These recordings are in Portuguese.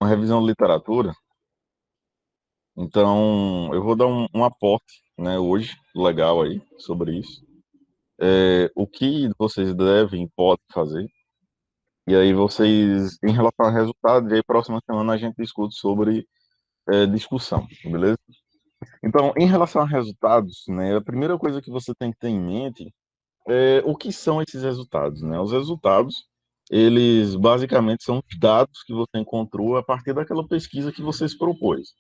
uma revisão de literatura, então eu vou dar um aporte, né, hoje, legal aí, sobre isso. O que vocês devem e podem fazer, e aí vocês, em relação a resultados, e aí próxima semana a gente discute sobre discussão, beleza? Então, em relação a resultados, né, a primeira coisa que você tem que ter em mente é o que são esses resultados, né? Os resultados, eles basicamente são os dados que você encontrou a partir daquela pesquisa que você se propôs.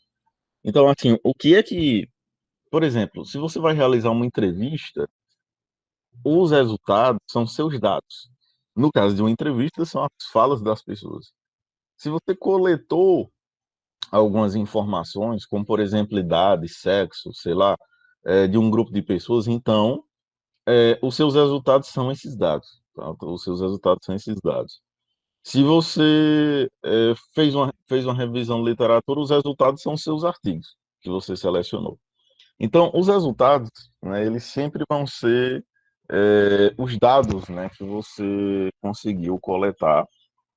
Então, assim, o que é que, por exemplo, se você vai realizar uma entrevista, os resultados são seus dados. No caso de uma entrevista, são as falas das pessoas. Se você coletou algumas informações, como por exemplo idade, sexo, sei lá, de um grupo de pessoas, então os seus resultados são esses dados. Tá? Os seus resultados são esses dados. Se você fez uma revisão de literatura, os resultados são os seus artigos que você selecionou. Então, os resultados, né, eles sempre vão ser os dados, né, que você conseguiu coletar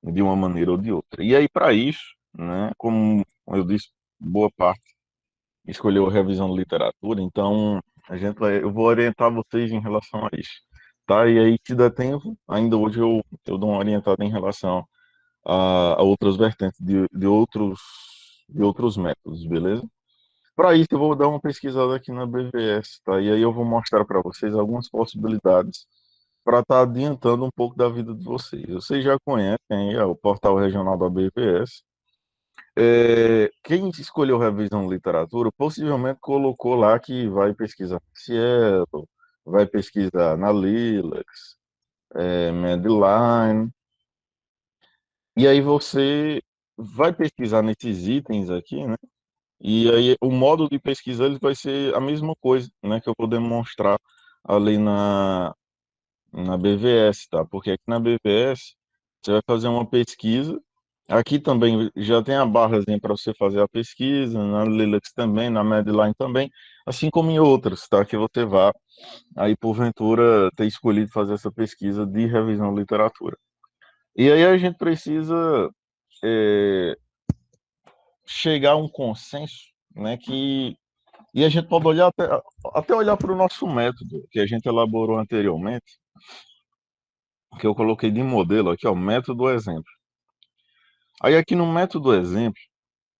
de uma maneira ou de outra. E aí, para isso, né, como eu disse, boa parte escolheu revisão de literatura, então eu vou orientar vocês em relação a isso, tá? E aí, se der tempo, ainda hoje eu dou uma orientada em relação a outras vertentes de outros métodos, beleza? Para isso, eu vou dar uma pesquisada aqui na BVS, tá? E aí eu vou mostrar para vocês algumas possibilidades para estar adiantando um pouco da vida de vocês. Vocês já conhecem aí, o portal regional da BVS. Quem escolheu revisão de literatura possivelmente colocou lá que vai pesquisar na Cielo, vai pesquisar na Lilacs, Medline, e aí você vai pesquisar nesses itens aqui, né? E aí o modo de pesquisa ele vai ser a mesma coisa, né? Que eu vou demonstrar ali na BVS, tá? Porque aqui na BVS você vai fazer uma pesquisa. Aqui também já tem a barrazinha para você fazer a pesquisa, na Lilacs também, na Medline também, assim como em outras, tá? Que você vá aí porventura ter escolhido fazer essa pesquisa de revisão de literatura. E aí a gente precisa é, chegar a um consenso, né? E a gente pode olhar até olhar para o nosso método que a gente elaborou anteriormente, que eu coloquei de modelo aqui, ó, o método exemplo. Aí aqui no método exemplo,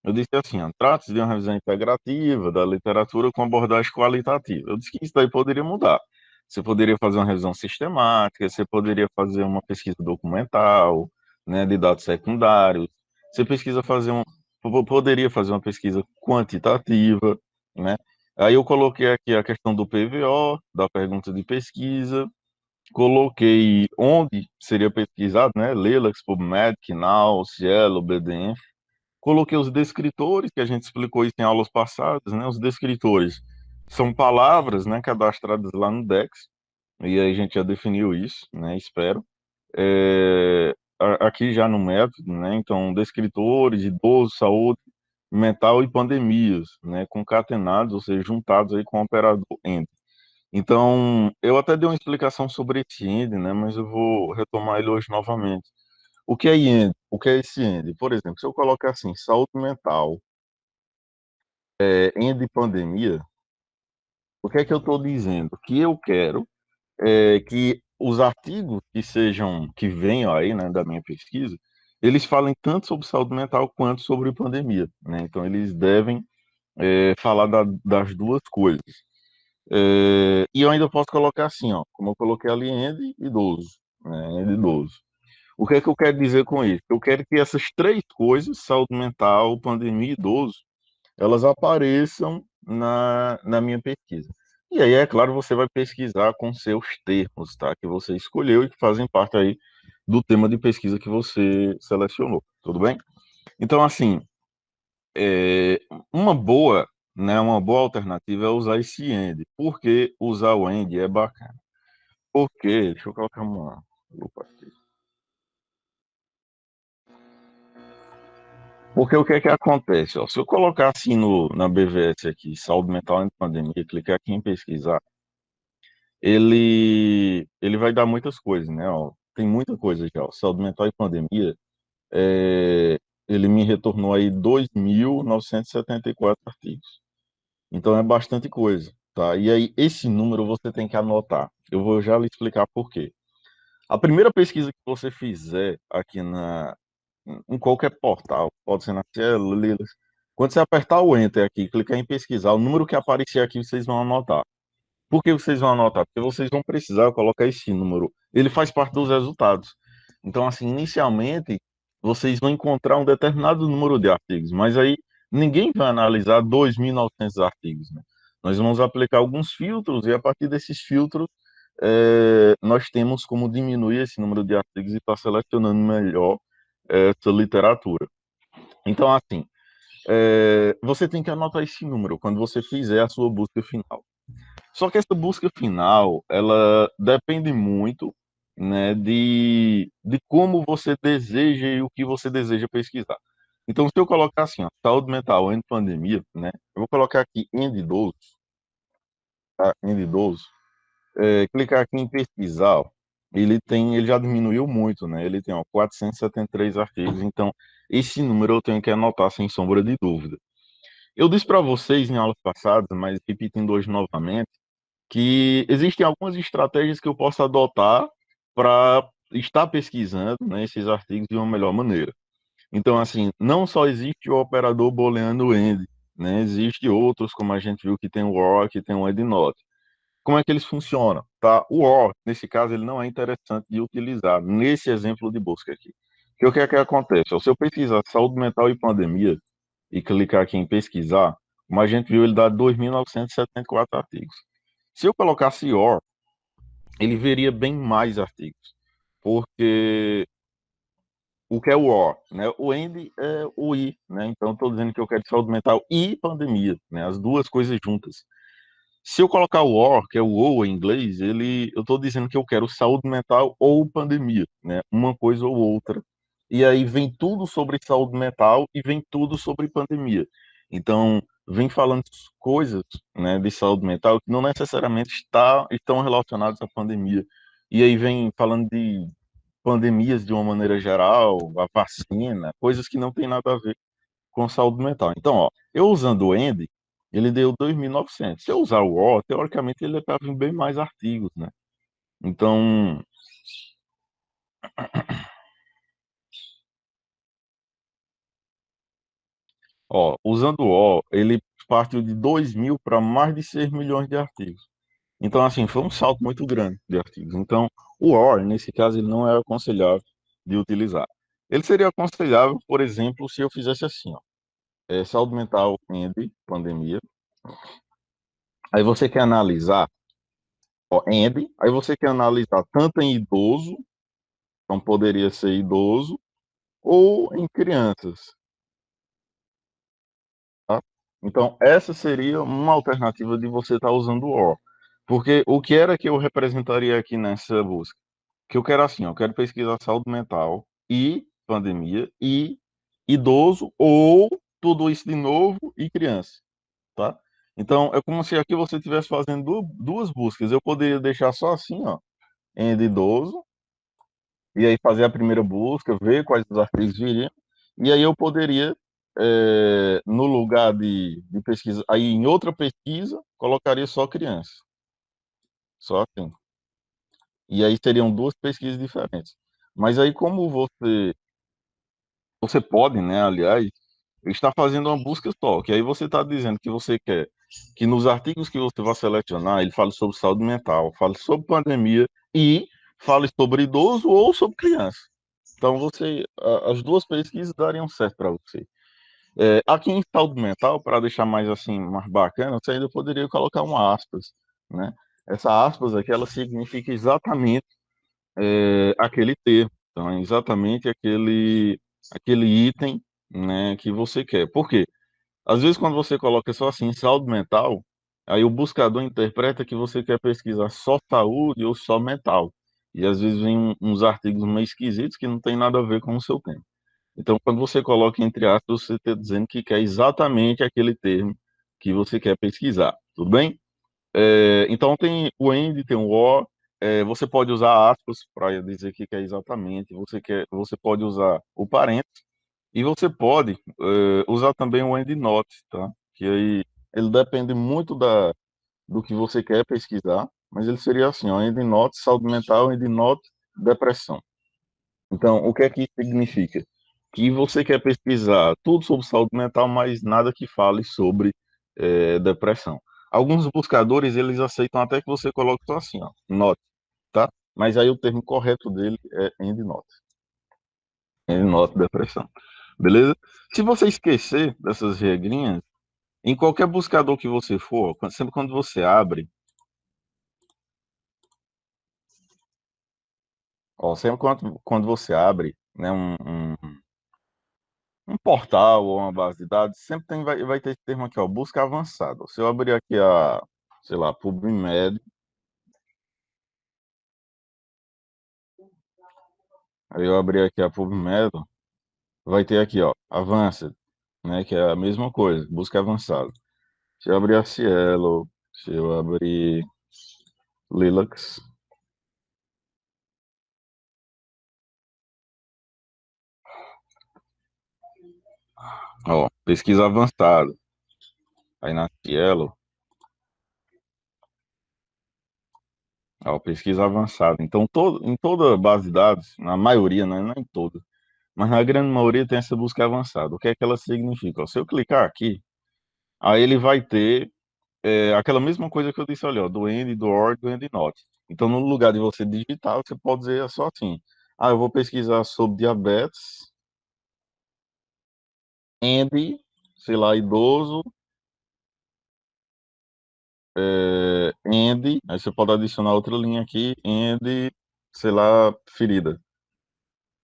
eu disse assim, ó, trata-se de uma revisão integrativa da literatura com abordagem qualitativa. Eu disse que isso daí poderia mudar. Você poderia fazer uma revisão sistemática, você poderia fazer uma pesquisa documental, né, de dados secundários. Você poderia fazer uma pesquisa quantitativa, né? Aí eu coloquei aqui a questão do PVO, da pergunta de pesquisa, coloquei onde seria pesquisado, né? Lilacs, PubMed, KNOW, Cielo, BDM. Coloquei os descritores, que a gente explicou isso em aulas passadas, né? Os descritores são palavras, né, cadastradas lá no Dex, e aí a gente já definiu isso, né? Espero. Aqui já no método, né? Então, descritores, idoso, saúde mental e pandemias, né? Concatenados, ou seja, juntados aí com o operador END. Então, eu até dei uma explicação sobre esse END, né? Mas eu vou retomar ele hoje novamente. O que é END? O que é esse END? Por exemplo, se eu colocar assim, saúde mental, END pandemia, o que é que eu estou dizendo? Que eu quero que os artigos que venham aí, né, da minha pesquisa, eles falem tanto sobre saúde mental quanto sobre pandemia, né? Então, eles devem falar das duas coisas. E eu ainda posso colocar assim, ó, como eu coloquei ali, END idoso, né, END idoso. O que é que eu quero dizer com isso? Eu quero que essas três coisas, saúde mental, pandemia e idoso, elas apareçam na minha pesquisa. E aí, é claro, você vai pesquisar com seus termos, tá? Que você escolheu e que fazem parte aí do tema de pesquisa que você selecionou, tudo bem? Então, assim, é, uma boa, né, uma boa alternativa é usar esse end. Por que usar o end é bacana? Porque, deixa eu colocar uma lupa aqui. Porque o que é que acontece? Ó, se eu colocar assim na BVS aqui, saúde mental em pandemia, clicar aqui em pesquisar, ele vai dar muitas coisas, né? Ó, tem muita coisa já, ó, saúde mental e pandemia. ele me retornou aí 2.974 artigos. Então é bastante coisa, tá? E aí, esse número você tem que anotar. Eu vou já lhe explicar por quê. A primeira pesquisa que você fizer aqui em qualquer portal, pode ser na Cielo, Lilas, quando você apertar o Enter aqui, clicar em pesquisar, o número que aparecer aqui vocês vão anotar. Por que vocês vão anotar? Porque vocês vão precisar colocar esse número. Ele faz parte dos resultados. Então, assim, inicialmente, vocês vão encontrar um determinado número de artigos, mas aí ninguém vai analisar 2.900 artigos, né? Nós vamos aplicar alguns filtros e a partir desses filtros, nós temos como diminuir esse número de artigos e estar selecionando melhor essa literatura. Então, assim, você tem que anotar esse número quando você fizer a sua busca final. Só que essa busca final, ela depende muito, né, de como você deseja e o que você deseja pesquisar. Então, se eu colocar assim, ó, saúde mental em pandemia, né, eu vou colocar aqui em idoso, tá? Em idoso, clicar aqui em pesquisar, ó, ele já diminuiu muito, né? Ele tem, ó, 473 artigos, então esse número eu tenho que anotar sem sombra de dúvida. Eu disse para vocês em aulas passadas, mas repetindo hoje novamente, que existem algumas estratégias que eu posso adotar para estar pesquisando, né, esses artigos de uma melhor maneira. Então, assim, não só existe o operador booleano end, né, existe outros, como a gente viu que tem o OR, que tem o endnote. Como é que eles funcionam? Tá? O OR, nesse caso, ele não é interessante de utilizar nesse exemplo de busca aqui. Porque o que é que acontece? Se eu pesquisar saúde mental e pandemia e clicar aqui em pesquisar, como a gente viu, ele dá 2.974 artigos. Se eu colocasse OR, ele veria bem mais artigos, porque o que é o OR, né? O END é o I, né? Então estou dizendo que eu quero saúde mental e pandemia, né? As duas coisas juntas. Se eu colocar o OR, que é o ou em inglês, eu estou dizendo que eu quero saúde mental ou pandemia, né? Uma coisa ou outra. E aí vem tudo sobre saúde mental e vem tudo sobre pandemia. Então, vem falando coisas, né, de saúde mental que não necessariamente estão relacionadas à pandemia. E aí vem falando de pandemias de uma maneira geral, a vacina, coisas que não tem nada a ver com saúde mental. Então, ó, eu usando o END, ele deu 2.900. Se eu usar o O, teoricamente ele deve vir bem mais artigos, né? Então, ó, usando o O, ele partiu de 2.000 para mais de 6 milhões de artigos. Então, assim, foi um salto muito grande de artigos. Então, o OR, nesse caso, ele não é aconselhável de utilizar. Ele seria aconselhável, por exemplo, se eu fizesse assim, ó, saúde mental, END, pandemia. Aí você quer analisar, ó, END, aí você quer analisar tanto em idoso, então poderia ser idoso, ou em crianças, tá? Então, essa seria uma alternativa de você estar usando o OR. Porque o que era que eu representaria aqui nessa busca? Que eu quero assim, ó, eu quero pesquisar saúde mental e pandemia e idoso ou tudo isso de novo e criança, tá? Então, é como se aqui você estivesse fazendo duas buscas. Eu poderia deixar só assim, ó, em de idoso, e aí fazer a primeira busca, ver quais os artigos viriam, e aí eu poderia, no lugar de pesquisa, aí em outra pesquisa, colocaria só criança, só assim. E aí seriam duas pesquisas diferentes. Mas aí como você pode, né, aliás, estar fazendo uma busca só, que aí você está dizendo que você quer que nos artigos que você vai selecionar, ele fale sobre saúde mental, fale sobre pandemia e fale sobre idoso ou sobre criança. Então as duas pesquisas dariam certo para você. Aqui em saúde mental, para deixar mais assim, mais bacana, você ainda poderia colocar uma aspas, né? Essa aspas aqui, ela significa exatamente aquele termo, então é exatamente aquele item, né, que você quer. Por quê? Às vezes quando você coloca só assim, saúde mental, aí o buscador interpreta que você quer pesquisar só saúde ou só mental. E às vezes vem uns artigos meio esquisitos que não tem nada a ver com o seu tema. Então, quando você coloca entre aspas, você está dizendo que quer exatamente aquele termo que você quer pesquisar, tudo bem? Então tem o AND, tem o OR, você pode usar aspas para dizer que quer exatamente, você pode usar o parênteses, E você pode usar também o EndNote, tá? Que aí ele depende muito do que você quer pesquisar, mas ele seria assim, ó, EndNote, saúde mental, EndNote, depressão. Então, o que é que isso significa? Que você quer pesquisar tudo sobre saúde mental, mas nada que fale sobre depressão. Alguns buscadores, eles aceitam até que você coloque só assim, ó, note, tá? Mas aí o termo correto dele é EndNote. EndNote, depressão. Beleza? Se você esquecer dessas regrinhas, em qualquer buscador que você for, sempre quando você abre, ó, sempre quando você abre, né, um portal ou uma base de dados, sempre vai ter esse termo aqui, ó, busca avançada. Se eu abrir aqui sei lá, PubMed, aí eu abrir aqui a PubMed, vai ter aqui, ó, Advanced, né, que é a mesma coisa, busca avançada. Se eu abrir a Cielo, se eu abrir Lilacs, ó, pesquisa avançada, aí na Cielo, ó, pesquisa avançada. Então, em toda base de dados, na maioria, né, não é em toda, mas na grande maioria tem essa busca avançada. O que é que ela significa? Ó, se eu clicar aqui, aí ele vai ter aquela mesma coisa que eu disse ali, ó, do end, do or, do endnote. Então, no lugar de você digitar, você pode dizer só assim, eu vou pesquisar sobre diabetes, end, sei lá, idoso, end, aí você pode adicionar outra linha aqui, end, sei lá, ferida.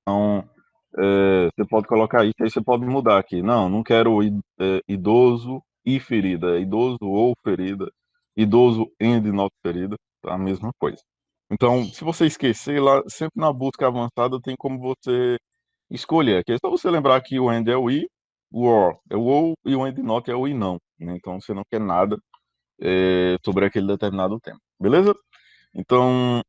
Então, você pode colocar isso, aí você pode mudar aqui. Não, não quero idoso e ferida, é idoso ou ferida, idoso and not ferida, tá a mesma coisa. Então, se você esquecer, lá sempre na busca avançada tem como você escolher. Aqui é só você lembrar que o and é o i, o or é o ou e o and not é o i não, né? Então você não quer nada sobre aquele determinado tema, beleza? Então,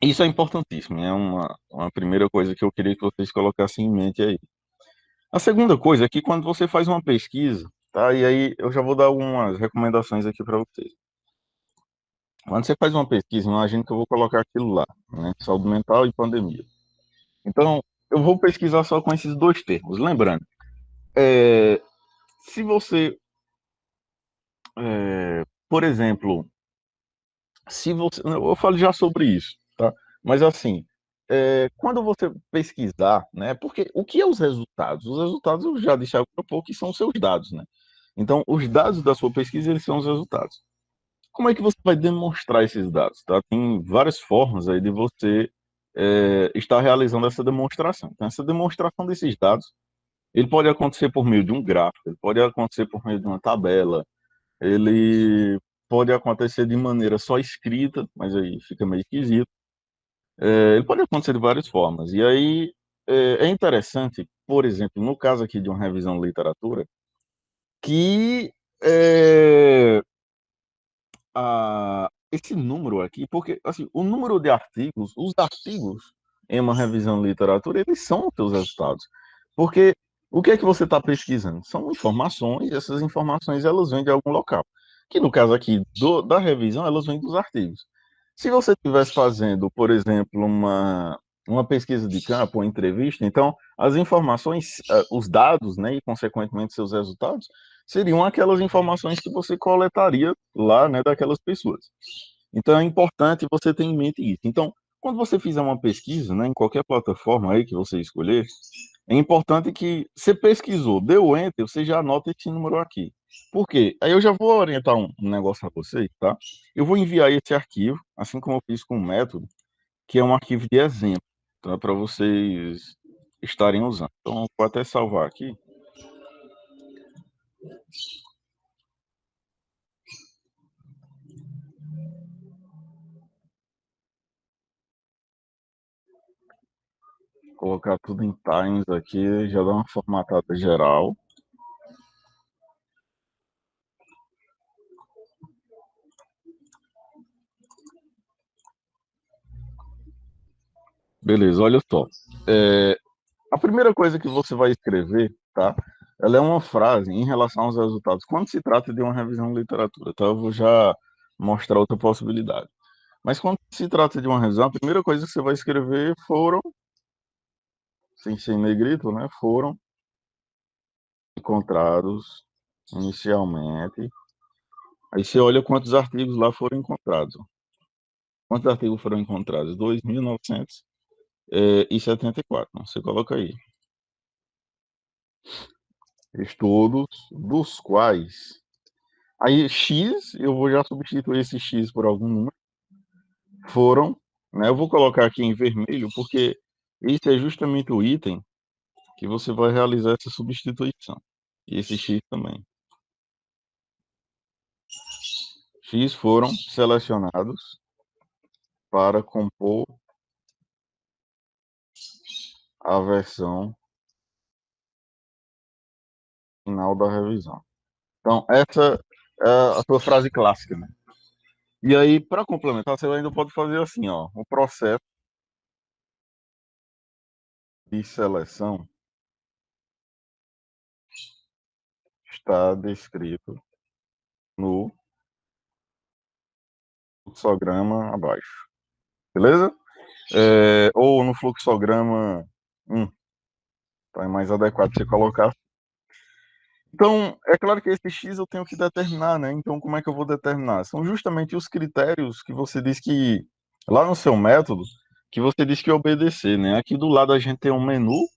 isso é importantíssimo, é uma primeira coisa que eu queria que vocês colocassem em mente aí. A segunda coisa é que quando você faz uma pesquisa, tá? E aí eu já vou dar algumas recomendações aqui para vocês. Quando você faz uma pesquisa, imagina que eu vou colocar aquilo lá, né? Saúde mental e pandemia. Então, eu vou pesquisar só com esses dois termos. Lembrando, é, se você, por exemplo, se você, eu falo já sobre isso, tá? Mas assim, quando você pesquisar, né? Porque o que é os resultados? Os resultados eu já deixei para pouco que são os seus dados, né? Então, os dados da sua pesquisa, eles são os resultados. Como é que você vai demonstrar esses dados, tá? Tem várias formas aí de você estar realizando essa demonstração. Então, essa demonstração desses dados, ele pode acontecer por meio de um gráfico, ele pode acontecer por meio de uma tabela, ele pode acontecer de maneira só escrita, mas aí fica meio esquisito. Ele pode acontecer de várias formas. E aí é interessante, por exemplo, no caso aqui de uma revisão de literatura, que esse número aqui, porque assim, o número de artigos, os artigos em uma revisão de literatura, eles são os seus resultados. Porque o que é que você está pesquisando? São informações, e essas informações elas vêm de algum local. Que no caso aqui da revisão, elas vêm dos artigos. Se você estivesse fazendo, por exemplo, uma pesquisa de campo, uma entrevista, então as informações, os dados, né, e consequentemente seus resultados, seriam aquelas informações que você coletaria lá, né, daquelas pessoas. Então é importante você ter em mente isso. Então, quando você fizer uma pesquisa, né, em qualquer plataforma aí que você escolher, é importante que você pesquisou, deu enter, você já anota esse número aqui. Por quê? Aí eu já vou orientar um negócio a vocês, tá? Eu vou enviar esse arquivo, assim como eu fiz com o método, que é um arquivo de exemplo, tá? Para vocês estarem usando. Então, eu vou até salvar aqui. Colocar tudo em Times aqui, já dá uma formatada geral. Beleza, olha só. A primeira coisa que você vai escrever, tá? Ela é uma frase em relação aos resultados. Quando se trata de uma revisão de literatura, tá? Eu vou já mostrar outra possibilidade. Mas quando se trata de uma revisão, a primeira coisa que você vai escrever foram, sem ser em negrito, né? Foram encontrados inicialmente. Aí você olha quantos artigos lá foram encontrados. Quantos artigos foram encontrados? 2.974. Você coloca aí. Estudos dos quais. Aí X, eu vou já substituir esse X por algum número. Foram, né? Eu vou colocar aqui em vermelho, porque esse é justamente o item que você vai realizar essa substituição. E esse X também. X foram selecionados para compor a versão final da revisão. Então, essa é a sua frase clássica, né? E aí, para complementar, você ainda pode fazer assim, ó, o processo de seleção está descrito no fluxograma abaixo, beleza? Ou no fluxograma 1, tá? É mais adequado você colocar. Então, é claro que esse X eu tenho que determinar, né? Então, como é que eu vou determinar? São justamente os critérios que você diz que, lá no seu método, que você diz que obedecer, né? Aqui do lado a gente tem um menu.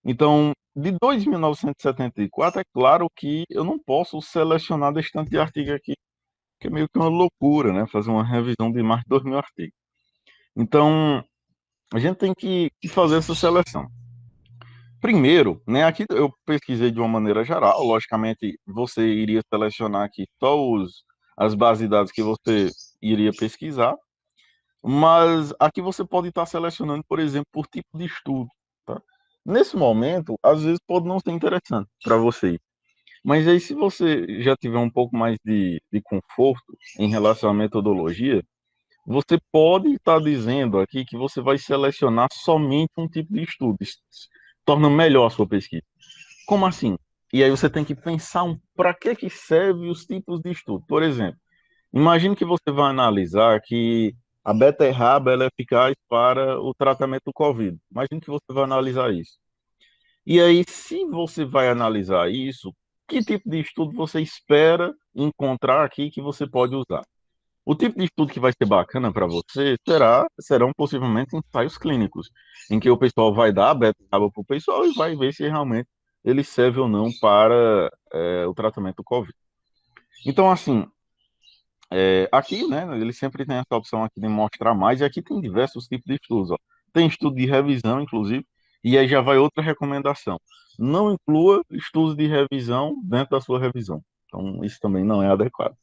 Então, de 2.974, é claro que eu não posso selecionar desse tanto de artigo aqui, que é meio que uma loucura, né? Fazer uma revisão de mais de 2.000 artigos. Então, a gente tem que fazer essa seleção. Primeiro, né, aqui eu pesquisei de uma maneira geral, logicamente você iria selecionar aqui só as bases de dados que você iria pesquisar, mas aqui você pode estar selecionando, por exemplo, por tipo de estudo, tá? Nesse momento, às vezes pode não ser interessante para você, mas aí se você já tiver um pouco mais de conforto em relação à metodologia, você pode estar dizendo aqui que você vai selecionar somente um tipo de estudo. Isso torna melhor a sua pesquisa. Como assim? E aí você tem que pensar para que serve os tipos de estudo. Por exemplo, imagine que você vai analisar que a beterraba ela é eficaz para o tratamento do Covid. Imagine que você vai analisar isso. E aí, se você vai analisar isso, que tipo de estudo você espera encontrar aqui que você pode usar? O tipo de estudo que vai ser bacana para você serão possivelmente ensaios clínicos, em que o pessoal vai dar a beterraba para o pessoal e vai ver se realmente ele serve ou não para o tratamento do COVID. Então, assim, aqui, né, ele sempre tem essa opção aqui de mostrar mais, e aqui tem diversos tipos de estudos, ó. Tem estudo de revisão, inclusive, e aí já vai outra recomendação. Não inclua estudos de revisão dentro da sua revisão. Então, isso também não é adequado.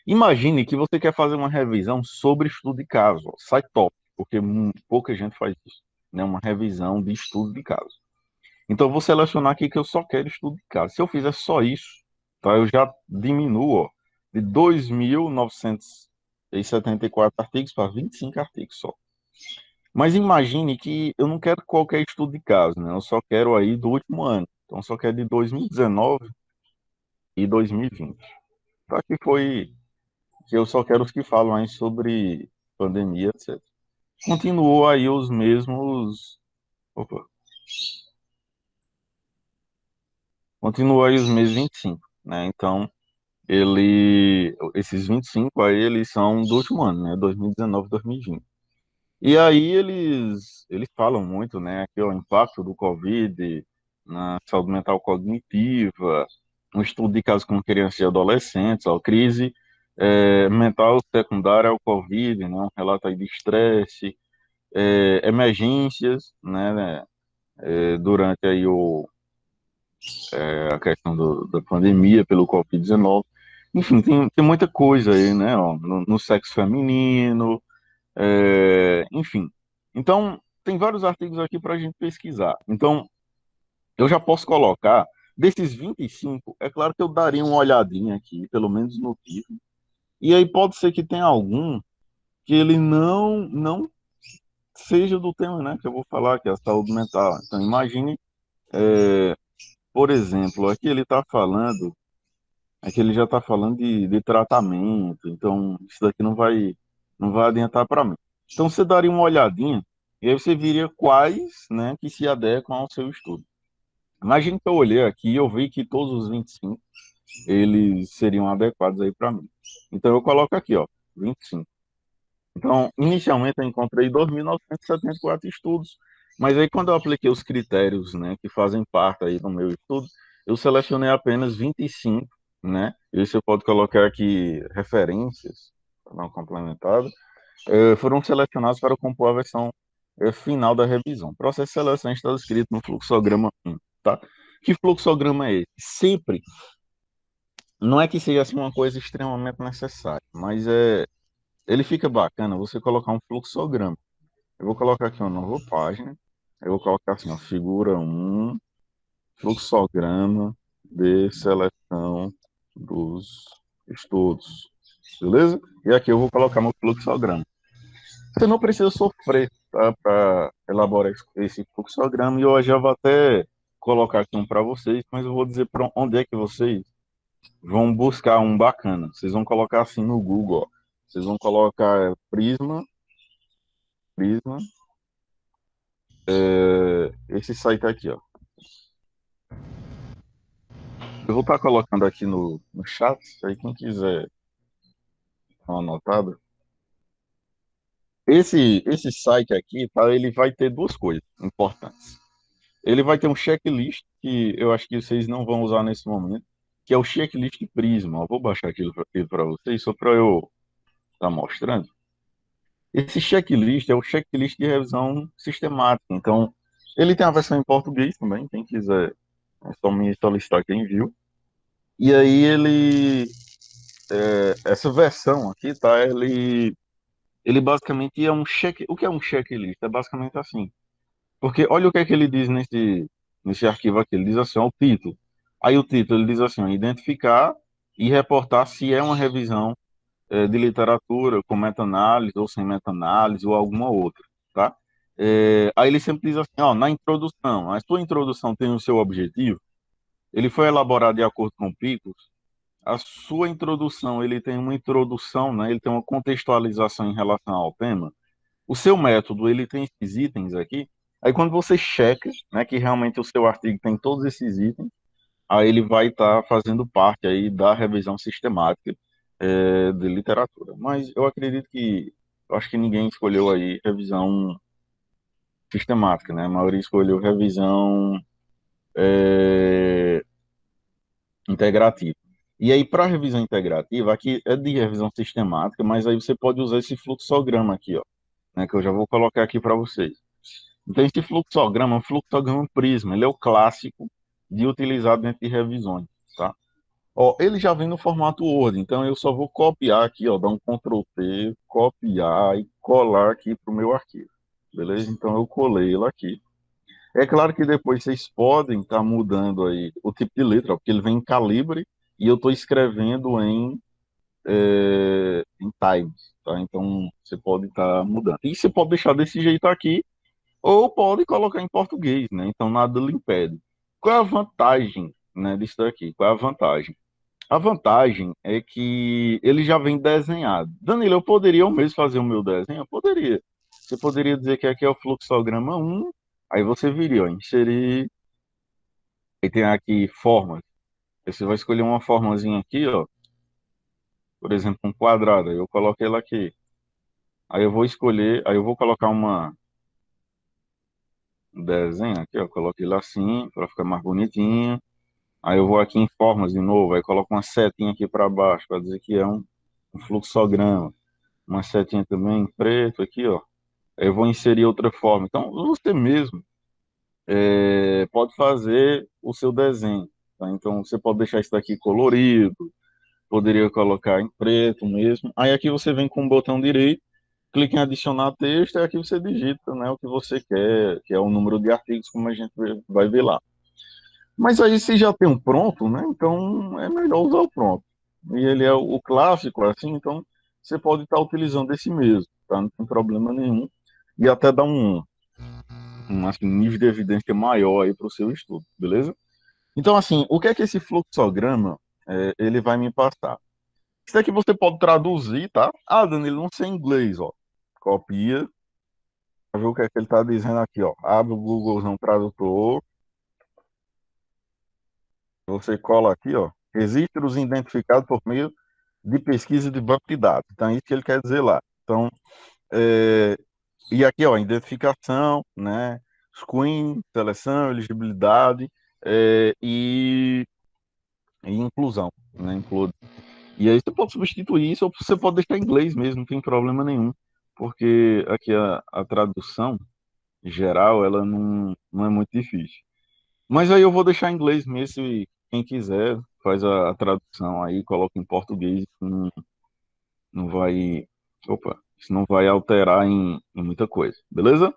Imagine que você quer fazer uma revisão sobre estudo de caso, ó, sai top, porque pouca gente faz isso, né? Uma revisão de estudo de caso. Então, eu vou selecionar aqui que eu só quero estudo de caso. Se eu fizer só isso, tá? Eu já diminuo, ó, de 2.974 artigos para 25 artigos só. Mas imagine que eu não quero qualquer estudo de caso, né? Eu só quero aí do último ano. Então, eu só quero de 2019 e 2020. Tá? Que foi que eu só quero os que falam aí sobre pandemia, etc. Continuou aí os mesmos. Opa, continuou aí os mesmos 25, né? Então, esses 25 aí, eles são do último ano, né? 2019, 2020. E aí eles falam muito, né? Aqui o impacto do Covid na saúde mental cognitiva, um estudo de casos com crianças e adolescentes, ó, crise mental secundária ao Covid, né? Um relato aí de estresse, emergências, né, durante aí a questão da pandemia pelo Covid-19. Enfim, tem muita coisa aí, né, ó, no sexo feminino, enfim. Então, tem vários artigos aqui para a gente pesquisar. Então, eu já posso colocar, desses 25, é claro que eu daria uma olhadinha aqui, pelo menos no título, e aí pode ser que tenha algum que ele não seja do tema, né, que eu vou falar, que é a saúde mental. Então, imagine, é, por exemplo, aqui ele está falando, aqui ele já está falando de tratamento, então isso daqui não vai adiantar para mim. Então, você daria uma olhadinha e aí você viria quais, né, que se adequam ao seu estudo. Imagine que eu olhei aqui e eu vi que todos os 25 eles seriam adequados aí para mim. Então, eu coloco aqui, ó, 25. Então, inicialmente eu encontrei 2.974 estudos, mas aí quando eu apliquei os critérios, né, que fazem parte aí do meu estudo, eu selecionei apenas 25, né? E você pode colocar aqui referências, para dar uma complementada, foram selecionados para compor a versão final da revisão. O processo de seleção está descrito no fluxograma 1, tá? Que fluxograma é esse? Sempre, não é que seja assim uma coisa extremamente necessária, mas ele fica bacana você colocar um fluxograma. Eu vou colocar aqui uma nova página. Eu vou colocar assim, ó, figura um, fluxograma de seleção dos estudos. Beleza? E aqui eu vou colocar meu fluxograma. Você não precisa sofrer, tá, para elaborar esse fluxograma. E eu já vou até colocar aqui um para vocês, mas eu vou dizer para onde é que vocês vão buscar um bacana. Vocês vão colocar assim no Google, ó. Vocês vão colocar Prisma, esse site aqui, ó. Eu vou estar colocando aqui no chat, aí quem quiser dar uma anotada. Esse site aqui, tá, ele vai ter duas coisas importantes. Ele vai ter um checklist, que eu acho que vocês não vão usar nesse momento, que é o checklist Prisma. Eu vou baixar aquilo para vocês, só para eu estar mostrando. Esse checklist é o checklist de revisão sistemática. Então, ele tem a versão em português também, quem quiser é só me solicitar que envio. E aí essa versão aqui, tá? Ele basicamente é um check. O que é um checklist? É basicamente assim. Porque olha o que é que ele diz nesse arquivo aqui. Ele diz assim, ó, o título. Aí o título ele diz assim, ó, identificar e reportar se é uma revisão de literatura com meta-análise ou sem meta-análise ou alguma outra, tá? Aí ele sempre diz assim, ó, na introdução, a sua introdução tem o seu objetivo, ele foi elaborado de acordo com Picos, a sua introdução, ele tem uma introdução, né? Ele tem uma contextualização em relação ao tema. O seu método, ele tem esses itens aqui. Aí quando você checa, né, que realmente o seu artigo tem todos esses itens, aí ele vai estar fazendo parte aí da revisão sistemática de literatura. Mas eu acredito que, eu acho que ninguém escolheu aí revisão sistemática, né? A maioria escolheu revisão é, integrativa. E aí, para revisão integrativa, aqui é de revisão sistemática, mas aí você pode usar esse fluxograma aqui, ó, né, que eu já vou colocar aqui para vocês. Então, esse fluxograma é um fluxograma Prisma, ele é o clássico de utilizado dentro de revisões, tá? Ó, ele já vem no formato Word, então eu só vou copiar aqui, ó, dar um Ctrl T, copiar e colar aqui para o meu arquivo, beleza? Então eu colei ele aqui. É claro que depois vocês podem estar mudando aí o tipo de letra, porque ele vem em calibre e eu estou escrevendo em times, tá? Então você pode estar mudando. E você pode deixar desse jeito aqui, ou pode colocar em português, né? Então nada lhe impede. Qual é a vantagem, né, disso daqui? Qual é a vantagem? A vantagem é que ele já vem desenhado. Danilo, eu poderia eu mesmo fazer o meu desenho? Eu poderia. Você poderia dizer que aqui é o fluxograma um, aí você viria, ó, inserir, e tem aqui formas. Aí você vai escolher uma formazinha aqui, ó, por exemplo, um quadrado. Aí eu coloco ele aqui. Aí eu vou escolher, aí eu vou colocar um desenho aqui, ó, coloco ele assim, para ficar mais bonitinho. Aí eu vou aqui em formas de novo, aí coloco uma setinha aqui para baixo, para dizer que é um fluxograma. Uma setinha também em preto aqui, ó. Aí eu vou inserir outra forma. Então, você mesmo pode fazer o seu desenho, tá? Então, você pode deixar isso daqui colorido, poderia colocar em preto mesmo. Aí aqui você vem com o botão direito, clica em adicionar texto, e aqui você digita, né, o que você quer, que é o número de artigos, como a gente vai ver lá. Mas aí se já tem um pronto, né? Então é melhor usar o pronto. E ele é o clássico, assim, então você pode estar utilizando esse mesmo, tá? Não tem problema nenhum. e até dar um assim, nível de evidência maior aí para o seu estudo, beleza? Então, assim, o que é que esse fluxograma ele vai me passar? Isso aqui você pode traduzir, tá? Ah, Danilo, não sei inglês, ó. Copia, pra ver o que é que ele tá dizendo aqui, ó. Abre o Googlezão Tradutor, você cola aqui, ó. Registros identificados por meio de pesquisa de banco de dados. Então, é isso que ele quer dizer lá. Então, é, e aqui, ó, identificação, né? Screen, seleção, elegibilidade e inclusão, né? E aí você pode substituir isso ou você pode deixar em inglês mesmo, não tem problema nenhum. Porque aqui a tradução geral, ela não é muito difícil. Mas aí eu vou deixar em inglês mesmo, se quem quiser faz a tradução aí, coloca em português, não vai, opa, isso não vai alterar em muita coisa, beleza?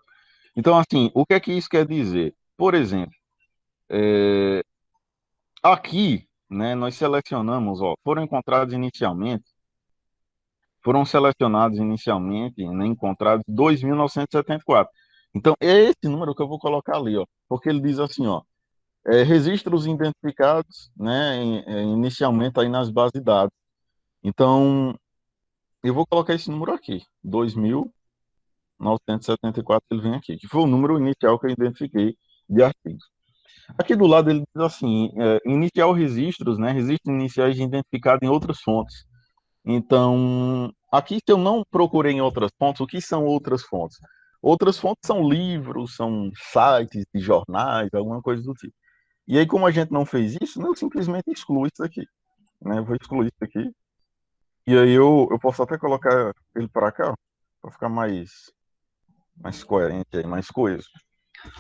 Então, assim, o que é que isso quer dizer? Por exemplo, aqui, né, nós selecionamos, ó, foram selecionados inicialmente, né, encontrados 2.974. Então, é esse número que eu vou colocar ali, ó, porque ele diz assim, ó, registros identificados, né, inicialmente aí nas bases de dados. Então, eu vou colocar esse número aqui, 2.974, ele vem aqui, que foi o número inicial que eu identifiquei de artigos. Aqui do lado ele diz assim, inicial registros, né, registros iniciais identificados em outras fontes. Então, aqui se eu não procurei em outras fontes, o que são outras fontes? Outras fontes são livros, são sites de jornais, alguma coisa do tipo. E aí, como a gente não fez isso, né, eu simplesmente excluo isso aqui, né? Eu vou excluir isso aqui. E aí eu posso até colocar ele para cá, para ficar mais coerente aí, mais coeso.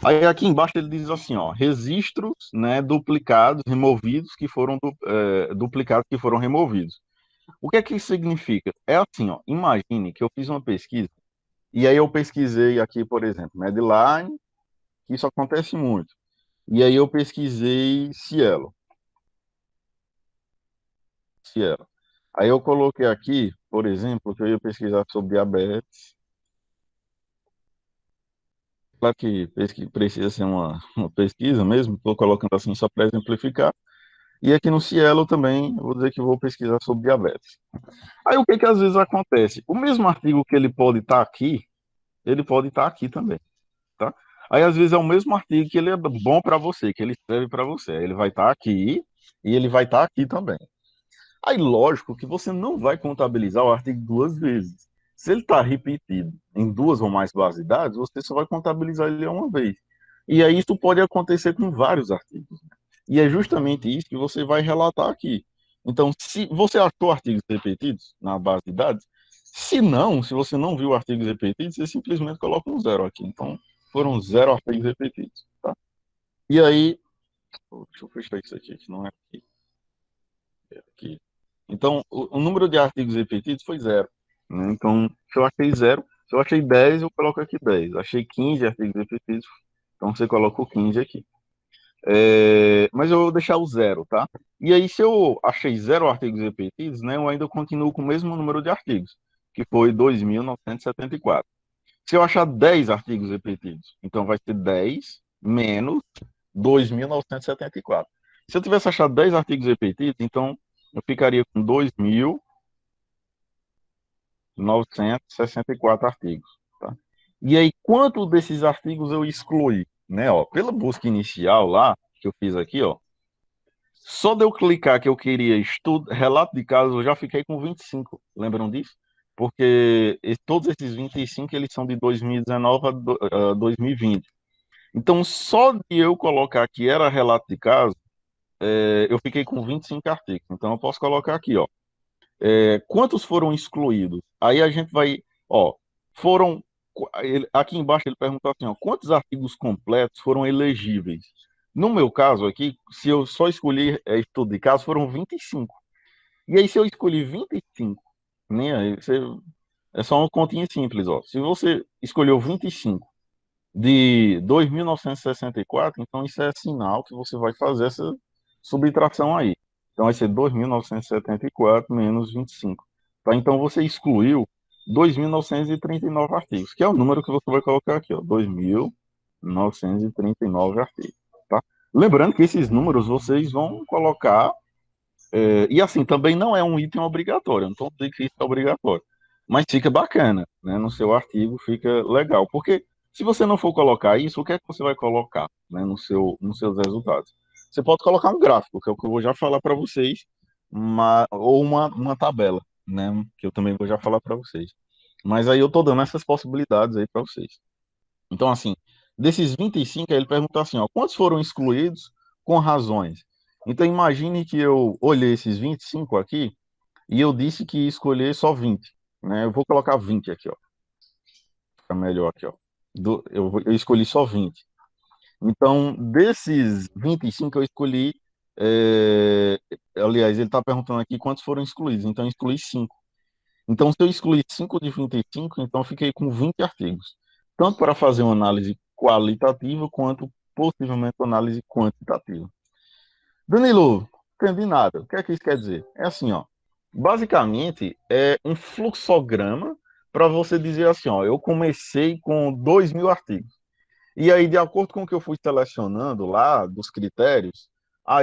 Aí aqui embaixo ele diz assim, ó, registros, né, duplicados, removidos, duplicados que foram removidos. O que é que isso significa? É assim, ó, imagine que eu fiz uma pesquisa, e aí eu pesquisei aqui, por exemplo, Medline, que isso acontece muito. E aí eu pesquisei Cielo. Aí eu coloquei aqui, por exemplo, que eu ia pesquisar sobre diabetes. Claro que precisa ser uma pesquisa mesmo, estou colocando assim só para exemplificar. E aqui no Cielo também, eu vou dizer que vou pesquisar sobre diabetes. Aí o que que às vezes acontece? O mesmo artigo que ele pode estar aqui, ele pode estar aqui também, tá? Aí às vezes é o mesmo artigo que ele é bom para você, que ele serve para você. Aí ele vai estar aqui e ele vai estar aqui também. Aí, lógico que você não vai contabilizar o artigo duas vezes. Se ele está repetido em duas ou mais bases de dados, você só vai contabilizar ele uma vez. E aí isso pode acontecer com vários artigos. E é justamente isso que você vai relatar aqui. Então, se você achou artigos repetidos na base de dados, se não, se você não viu artigos repetidos, você simplesmente coloca um zero aqui. Então, foram zero artigos repetidos. Tá? E aí, deixa eu fechar isso aqui, que não é aqui. É aqui. Então, o número de artigos repetidos foi zero. Né? Então, se eu achei zero, se eu achei 10, eu coloco aqui 10. Achei 15 artigos repetidos, então você coloca o 15 aqui. Mas eu vou deixar o zero, tá? E aí, se eu achei zero artigos repetidos, né, eu ainda continuo com o mesmo número de artigos, que foi 2.974. Se eu achar 10 artigos repetidos, então vai ser 10 menos 2.974. Se eu tivesse achado 10 artigos repetidos, então eu ficaria com 2.964 artigos. Tá? E aí, quanto desses artigos eu excluí? Né, ó, pela busca inicial lá, que eu fiz aqui, ó, só de eu clicar que eu queria relato de casos, eu já fiquei com 25. Lembram disso? Porque todos esses 25 eles são de 2019 a 2020. Então, só de eu colocar que era relato de caso, eu fiquei com 25 artigos. Então, eu posso colocar aqui, ó. Quantos foram excluídos? Aí a gente vai, ó, foram, aqui embaixo ele perguntou assim, ó, quantos artigos completos foram elegíveis? No meu caso aqui, se eu só escolhi estudo de caso, foram 25. E aí, se eu escolhi 25, né, é só uma continha simples, ó. Se você escolheu 25 de 2.964, então isso é sinal que você vai fazer essa subtração aí. Então vai ser 2.974 menos 25. Tá? Então você excluiu 2.939 artigos, que é o número que você vai colocar aqui, ó, 2.939 artigos, tá? Lembrando que esses números vocês vão colocar, e assim, também não é um item obrigatório, eu não estou dizendo que isso é obrigatório, mas fica bacana, né? No seu artigo fica legal, porque se você não for colocar isso, o que é que você vai colocar, né, nos seus resultados? Você pode colocar um gráfico, que é o que eu vou já falar para vocês, ou uma tabela, né, que eu também vou já falar para vocês. Mas aí eu estou dando essas possibilidades aí para vocês. Então, assim, desses 25, aí ele perguntou assim, ó, quantos foram excluídos com razões? Então, imagine que eu olhei esses 25 aqui e eu disse que ia escolher só 20, né? Eu vou colocar 20 aqui, ó. Fica melhor aqui, ó. Eu escolhi só 20. Então, desses 25 eu escolhi. é, Aliás, ele está perguntando aqui quantos foram excluídos. Então, eu excluí 5. Então, se eu excluir 5 de 25, então eu fiquei com 20 artigos. Tanto para fazer uma análise qualitativa, quanto possivelmente uma análise quantitativa. Danilo, não entendi nada. O que é que isso quer dizer? É assim, ó. Basicamente, é um fluxograma para você dizer assim, ó, eu comecei com 2.000 artigos. E aí, de acordo com o que eu fui selecionando lá, dos critérios,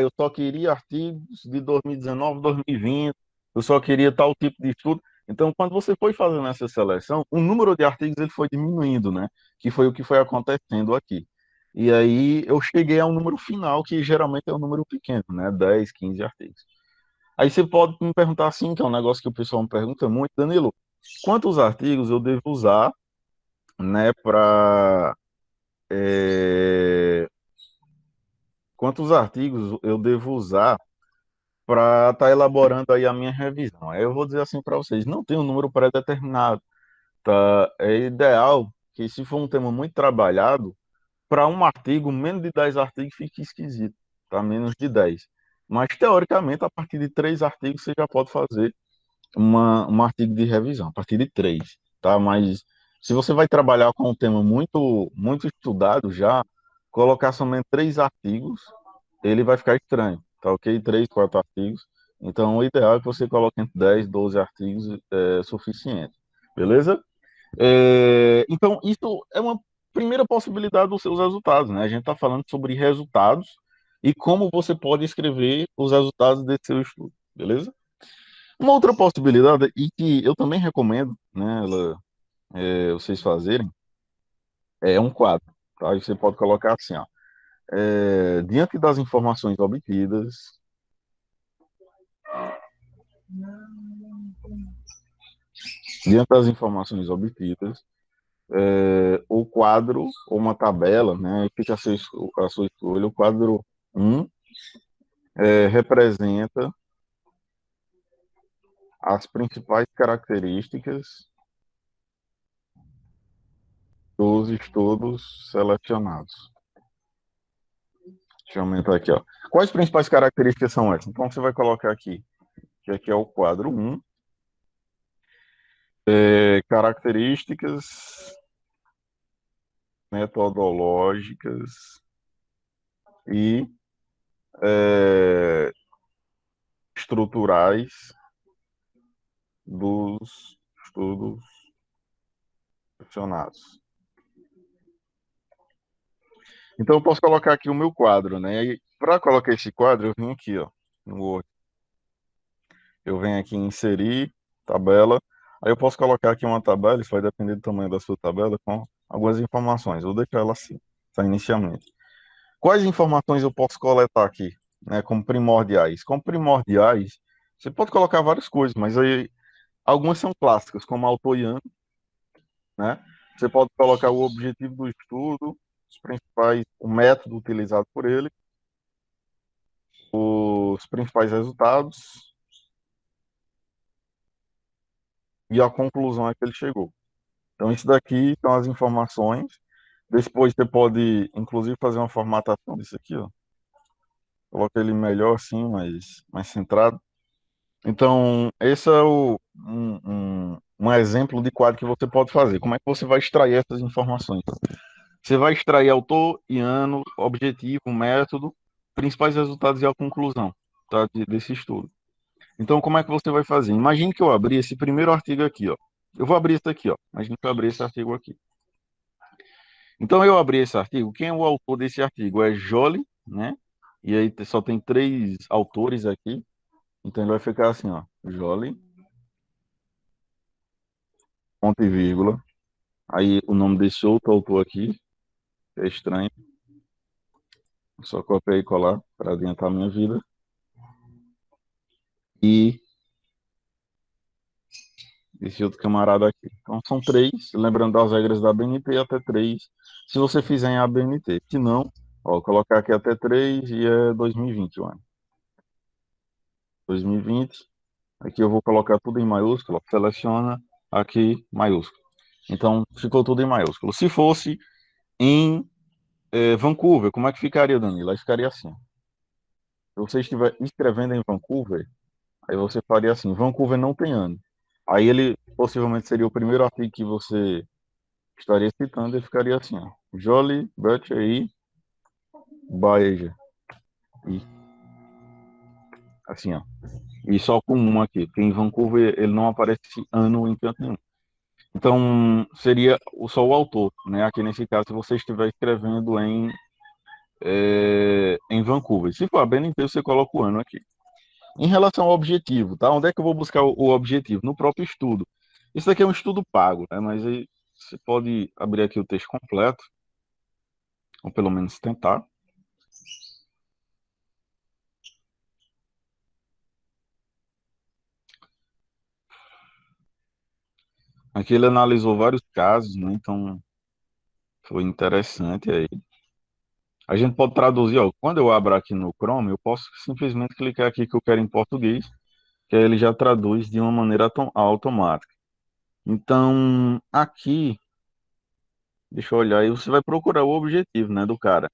eu só queria artigos de 2019, 2020, eu só queria tal tipo de estudo. Então, quando você foi fazendo essa seleção, o número de artigos ele foi diminuindo, né? Que foi o que foi acontecendo aqui. E aí eu cheguei a um número final, que geralmente é um número pequeno, né? 10, 15 artigos. Aí você pode me perguntar assim, que é um negócio que o pessoal me pergunta muito, Danilo, quantos artigos eu devo usar, né, para quantos artigos eu devo usar para estar elaborando aí a minha revisão? Aí eu vou dizer assim para vocês, não tem um número pré-determinado, tá? É ideal que se for um tema muito trabalhado, para um artigo, menos de 10 artigos fica esquisito, tá? Menos de 10. Mas, teoricamente, a partir de 3 artigos você já pode fazer um artigo de revisão, a partir de 3, tá? Mas se você vai trabalhar com um tema muito, muito estudado já, colocar somente 3 artigos ele vai ficar estranho, tá ok? 3, 4 artigos. Então, o ideal é que você coloque entre 10, 12 artigos suficiente, beleza? Então, isso é uma primeira possibilidade dos seus resultados, né? A gente está falando sobre resultados e como você pode escrever os resultados desse seu estudo, beleza? Uma outra possibilidade, e que eu também recomendo, né, vocês fazerem, é um quadro, tá? E você pode colocar assim, ó, diante das informações obtidas, diante das informações obtidas, o quadro ou uma tabela, né, fica a sua escolha, o quadro um representa as principais características dos estudos selecionados. Deixa eu aumentar aqui, ó. Quais principais características são essas? Então, você vai colocar aqui, que aqui é o quadro um, características metodológicas e é, estruturais dos estudos selecionados. Então, eu posso colocar aqui o meu quadro, né? E para colocar esse quadro, eu vim aqui, ó, no Word. Eu venho aqui em inserir, tabela. Aí eu posso colocar aqui uma tabela, isso vai depender do tamanho da sua tabela, com algumas informações. Vou deixar ela assim, tá, inicialmente. Quais informações eu posso coletar aqui, né, como primordiais? Como primordiais, você pode colocar várias coisas, mas aí algumas são clássicas, como autor e ano, né? Você pode colocar o objetivo do estudo, os principais, o método utilizado por ele, os principais resultados e a conclusão a que ele chegou. Então, isso daqui são as informações. Depois você pode, inclusive, fazer uma formatação disso aqui, ó. Coloca ele melhor assim, mais centrado. Então, esse é um exemplo de quadro que você pode fazer. Como é que você vai extrair essas informações? Você vai extrair autor e ano, objetivo, método, principais resultados e a conclusão, tá, desse estudo. Então, como é que você vai fazer? Imagine que eu abri esse primeiro artigo aqui, ó. Eu vou abrir isso aqui, ó. A gente vai abrir esse artigo aqui. Então, eu abri esse artigo. Quem é o autor desse artigo? É Joly, né? E aí só tem três autores aqui. Então, ele vai ficar assim, ó. Joly, ponto e vírgula. Aí, o nome desse outro autor aqui, que é estranho. Só copiar e colar para adiantar a minha vida. E esse outro camarada aqui. Então, são três. Lembrando das regras da BNT, até três. Se você fizer em ABNT. Se não, ó, colocar aqui até três e é 2020, o ano. 2020. Aqui eu vou colocar tudo em maiúsculo, seleciona aqui maiúsculo. Então, ficou tudo em maiúsculo. Se fosse em Vancouver, como é que ficaria, Danilo? Aí ficaria assim. Se você estiver escrevendo em Vancouver, aí você faria assim, Vancouver não tem ano. Aí ele possivelmente seria o primeiro artigo que você estaria citando e ficaria assim, ó. Jolly, Butcher e Baeja. E assim, ó. E só com um aqui, porque em Vancouver ele não aparece ano em canto nenhum. Então, seria só o autor, né? Aqui nesse caso, se você estiver escrevendo em Vancouver. Se for a BNT, você coloca o ano aqui. Em relação ao objetivo, tá? Onde é que eu vou buscar o objetivo? No próprio estudo. Isso aqui é um estudo pago, né? Mas aí você pode abrir aqui o texto completo, ou pelo menos tentar. Aqui ele analisou vários casos, né? Então, foi interessante aí. A gente pode traduzir, ó. Quando eu abro aqui no Chrome, eu posso simplesmente clicar aqui que eu quero em português, que aí ele já traduz de uma maneira automática. Então, aqui, deixa eu olhar, aí você vai procurar o objetivo, né, do cara.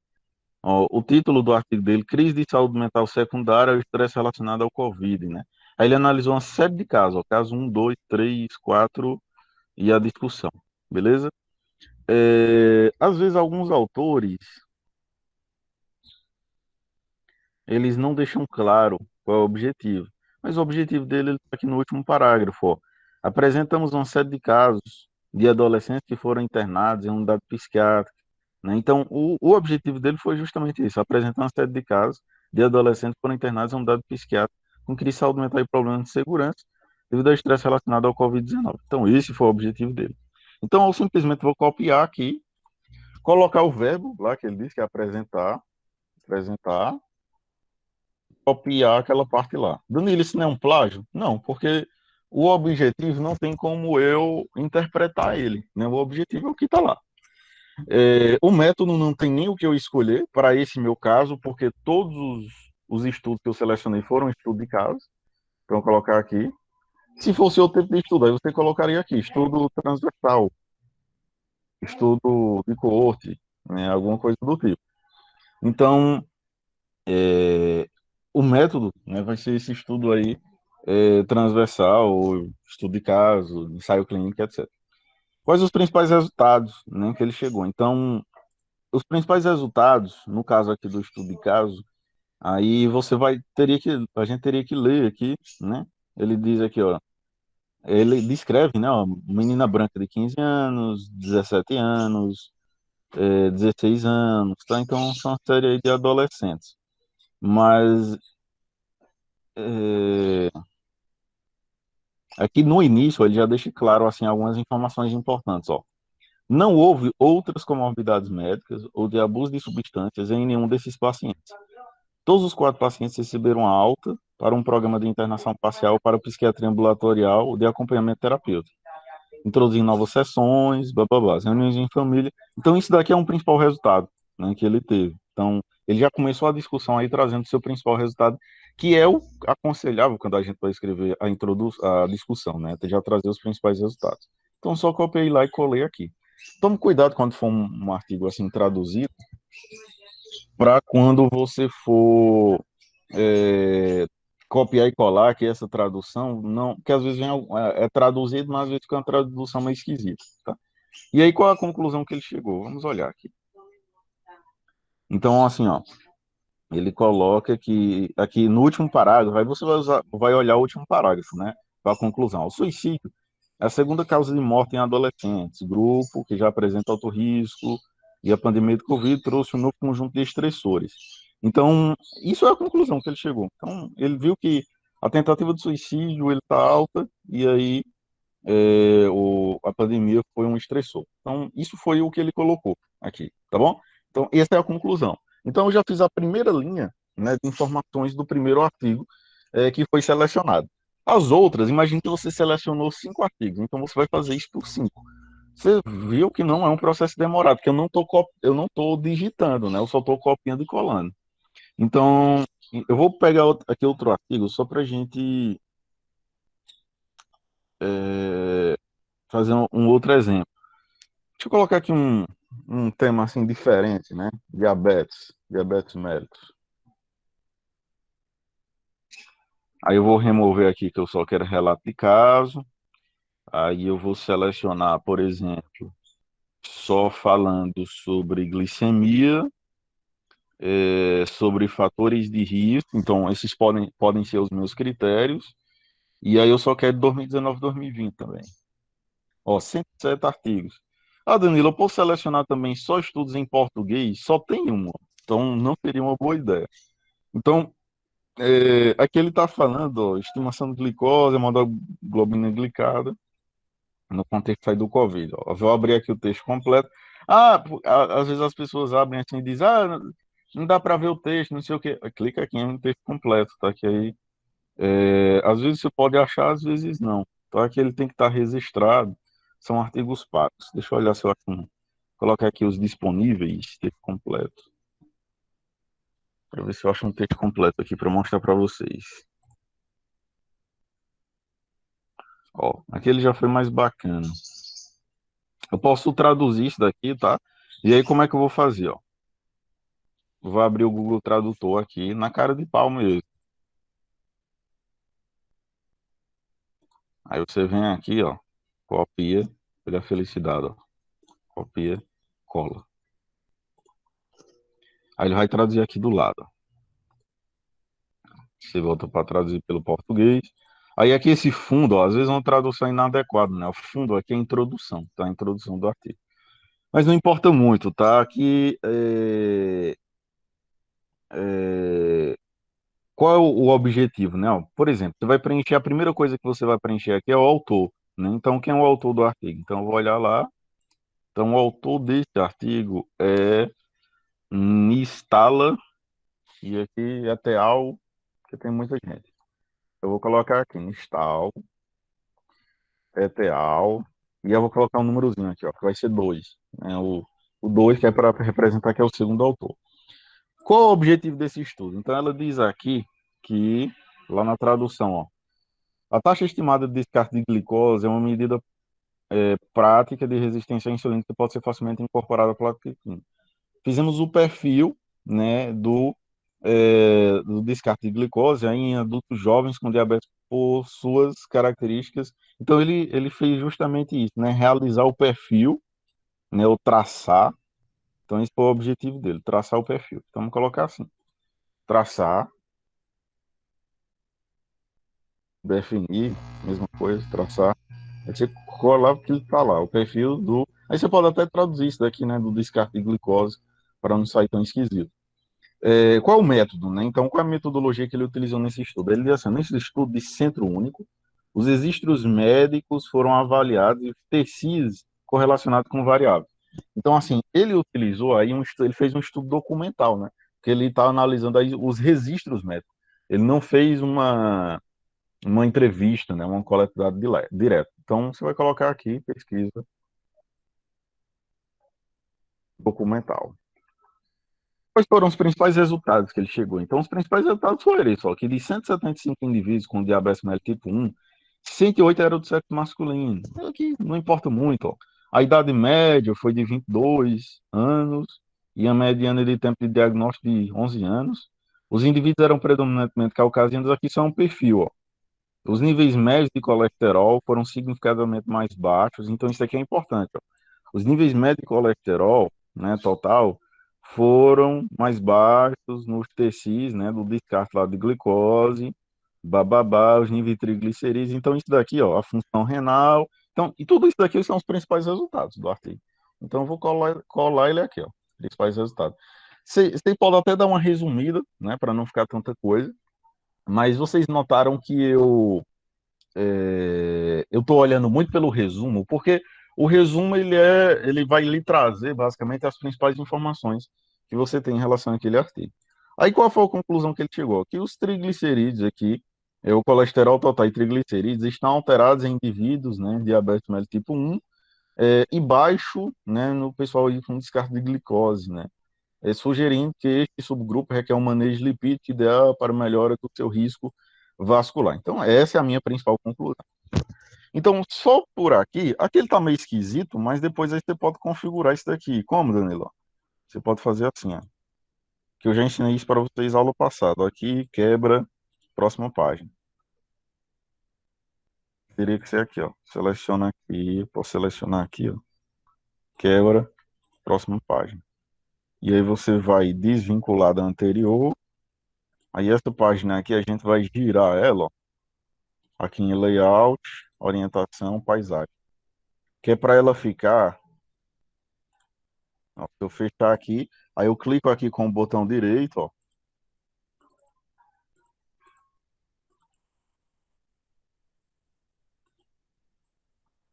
Ó, o título do artigo dele, Crise de Saúde Mental Secundária ao Estresse Relacionado ao Covid, né? Aí ele analisou uma série de casos, ó, caso 1, 2, 3, 4 e a discussão, beleza? Às vezes alguns autores eles não deixam claro qual é o objetivo. Mas o objetivo dele está aqui no último parágrafo. Ó. Apresentamos uma série de casos de adolescentes que foram internados em unidade psiquiátrica. Né? Então, o objetivo dele foi justamente isso, apresentar uma série de casos de adolescentes que foram internados em unidade psiquiátrica com crise de saúde mental e problemas de segurança devido ao estresse relacionado ao Covid-19. Então, esse foi o objetivo dele. Então, eu simplesmente vou copiar aqui, colocar o verbo lá que ele disse que é apresentar, copiar aquela parte lá. Danilo, isso não é um plágio? Não, porque o objetivo não tem como eu interpretar ele, né? O objetivo é o que está lá. O método não tem nem o que eu escolher para esse meu caso, porque todos os estudos que eu selecionei foram estudo de caso. Então, eu vou colocar aqui. Se fosse outro tipo de estudo, aí você colocaria aqui, estudo transversal, estudo de coorte, né? Alguma coisa do tipo. Então, é, o método, né, vai ser esse estudo aí transversal, estudo de caso, ensaio clínico, etc. Quais os principais resultados, né, que ele chegou? Então, os principais resultados, no caso aqui do estudo de caso, aí a gente teria que ler aqui, né? Ele diz aqui, ó, ele descreve, né, ó, menina branca de 15 anos, 17 anos, 16 anos, tá? Então, são uma série aí de adolescentes. Mas é, aqui no início ele já deixa claro assim algumas informações importantes, ó. Não houve outras comorbidades médicas ou de abuso de substâncias em nenhum desses pacientes. Todos os quatro pacientes receberam alta para um programa de internação parcial para psiquiatria ambulatorial de acompanhamento terapêutico, introduzindo novas sessões, blá, blá, blá, as reuniões em família. Então, isso daqui é um principal resultado, né, que ele teve. Então, ele já começou a discussão aí trazendo o seu principal resultado, que é o aconselhável quando a gente vai escrever a discussão, né, já trazer os principais resultados. Então, só copiei lá e colei aqui. Tome cuidado quando for um artigo assim traduzido, para quando você for é, copiar e colar, que essa tradução, não, que às vezes é traduzido, mas às vezes fica uma tradução meio esquisita, tá? E aí, qual a conclusão que ele chegou? Vamos olhar aqui. Então, assim, ó, ele coloca que aqui no último parágrafo, aí você vai olhar o último parágrafo, né? Para a conclusão. O suicídio A segunda causa de morte em adolescentes, grupo que já apresenta alto risco, e a pandemia do Covid trouxe um novo conjunto de estressores. Então, isso é a conclusão que ele chegou. Então, ele viu que a tentativa de suicídio ele está alta, e aí a pandemia foi um estressor. Então, isso foi o que ele colocou aqui, tá bom? Então, essa é a conclusão. Então, eu já fiz a primeira linha, né, de informações do primeiro artigo que foi selecionado. As outras, imagine que você selecionou 5 artigos, então você vai fazer isso por 5. Você viu que não é um processo demorado, porque eu não tô digitando, né? Eu só estou copiando e colando. Então, eu vou pegar aqui outro artigo só para a gente é, fazer um outro exemplo. Deixa eu colocar aqui um tema assim diferente, né? Diabetes mellitus. Aí eu vou remover aqui que eu só quero relato de caso. Aí eu vou selecionar, por exemplo, só falando sobre glicemia, sobre fatores de risco. Então, esses podem ser os meus critérios. E aí eu só quero 2019 2020 também. Ó, 107 artigos. Ah, Danilo, eu posso selecionar também só estudos em português? Só tem uma. Então, não seria uma boa ideia. Então, aqui ele está falando, ó, estimação de glicose, hemoglobina glicada, no contexto aí do Covid. Ó. Eu vou abrir aqui o texto completo. Às vezes as pessoas abrem assim e dizem, não dá para ver o texto, não sei o quê. Clica aqui no texto completo, tá? Que aí, às vezes você pode achar, às vezes não. Então aqui ele tem que estar registrado. São artigos pagos. Deixa eu olhar se eu acho um. Colocar aqui os disponíveis, texto completo. Para ver se eu acho um texto completo aqui para mostrar para vocês. Ó, aqui ele já foi mais bacana. Eu posso traduzir isso daqui, tá? E aí como é que eu vou fazer, ó? Vou abrir o Google Tradutor aqui na cara de pau mesmo. Aí você vem aqui, ó, copia, olha a felicidade, ó. Copia, cola. Aí ele vai traduzir aqui do lado, ó. Você volta para traduzir pelo português. Aí aqui esse fundo, ó, às vezes é uma tradução inadequada, né? O fundo aqui é a introdução, tá? A introdução do artigo. Mas não importa muito, tá? Aqui é, qual é o objetivo, né? Ó, por exemplo, você vai preencher, a primeira coisa que você vai preencher aqui é o autor, né? Então, quem é o autor do artigo? Então, eu vou olhar lá. Então, o autor deste artigo é Nistala, e aqui é Teal, que tem muita gente. Eu vou colocar aqui, Nistal, é Teal, e eu vou colocar um númerozinho aqui, ó, que vai ser 2, né? O 2 que é para representar que é o segundo autor. Qual é o objetivo desse estudo? Então, ela diz aqui que, lá na tradução, ó, a taxa estimada de descarte de glicose é uma medida prática de resistência à insulina que pode ser facilmente incorporada pela glicosilina. Fizemos o perfil, né, do descarte de glicose em adultos jovens com diabetes por suas características. Então, ele fez justamente isso, né, realizar o perfil, né, o traçar. Então, esse foi o objetivo dele, traçar o perfil. Então, vamos colocar assim, traçar, definir, mesma coisa, traçar. Aí você cola o que está lá, o perfil do. Aí você pode até traduzir isso daqui, né, do descarte de glicose, para não sair tão esquisito. Qual é o método, né? Então, qual é a metodologia que ele utilizou nesse estudo? Ele diz assim, nesse estudo de centro único, os registros médicos foram avaliados e os TCs correlacionados com variáveis. Então, assim, ele utilizou aí ele fez um estudo documental, né? Que ele está analisando aí os registros médicos. Ele não fez uma entrevista, né? Uma coleta de dados direto. Então, você vai colocar aqui, pesquisa documental. Quais foram os principais resultados que ele chegou? Então, os principais resultados foram eles, só que de 175 indivíduos com diabetes mellitus tipo 1, 108 eram do sexo masculino. Aqui não importa muito, ó. A idade média foi de 22 anos e a mediana de tempo de diagnóstico de 11 anos. Os indivíduos eram predominantemente caucasianos, aqui só um perfil, ó. Os níveis médios de colesterol foram significativamente mais baixos, então isso aqui é importante, ó. Os níveis médios de colesterol, né, total, foram mais baixos nos TCs, né, do descarte lá de glicose, bababá, os níveis de triglicerídeos. Então, isso daqui, ó, a função renal Então, e tudo isso daqui são os principais resultados do artigo. Então, eu vou colar ele aqui, ó, principais resultados. Você pode até dar uma resumida, né, para não ficar tanta coisa, mas vocês notaram que eu estou olhando muito pelo resumo, porque o resumo ele vai lhe trazer basicamente as principais informações que você tem em relação àquele artigo. Aí qual foi a conclusão que ele chegou? Que os triglicerídeos aqui, o colesterol total e triglicerídeos estão alterados em indivíduos, né, diabetes mellitus tipo 1, e baixo, né, no pessoal aí com descarte de glicose, né, sugerindo que este subgrupo requer um manejo lipídico ideal para melhora do seu risco vascular. Então, essa é a minha principal conclusão. Então, só por aqui ele tá meio esquisito, mas depois aí você pode configurar isso daqui. Como, Danilo? Você pode fazer assim, ó. Que eu já ensinei isso para vocês aula passada. Aqui, quebra, próxima página. Teria que ser aqui, ó. Seleciona aqui, posso selecionar aqui, ó. Quebra, próxima página. E aí você vai desvincular da anterior. Aí essa página aqui a gente vai girar ela, ó, aqui em layout, orientação, paisagem. Que é para ela ficar. Ó, se eu fechar aqui, aí eu clico aqui com o botão direito, ó.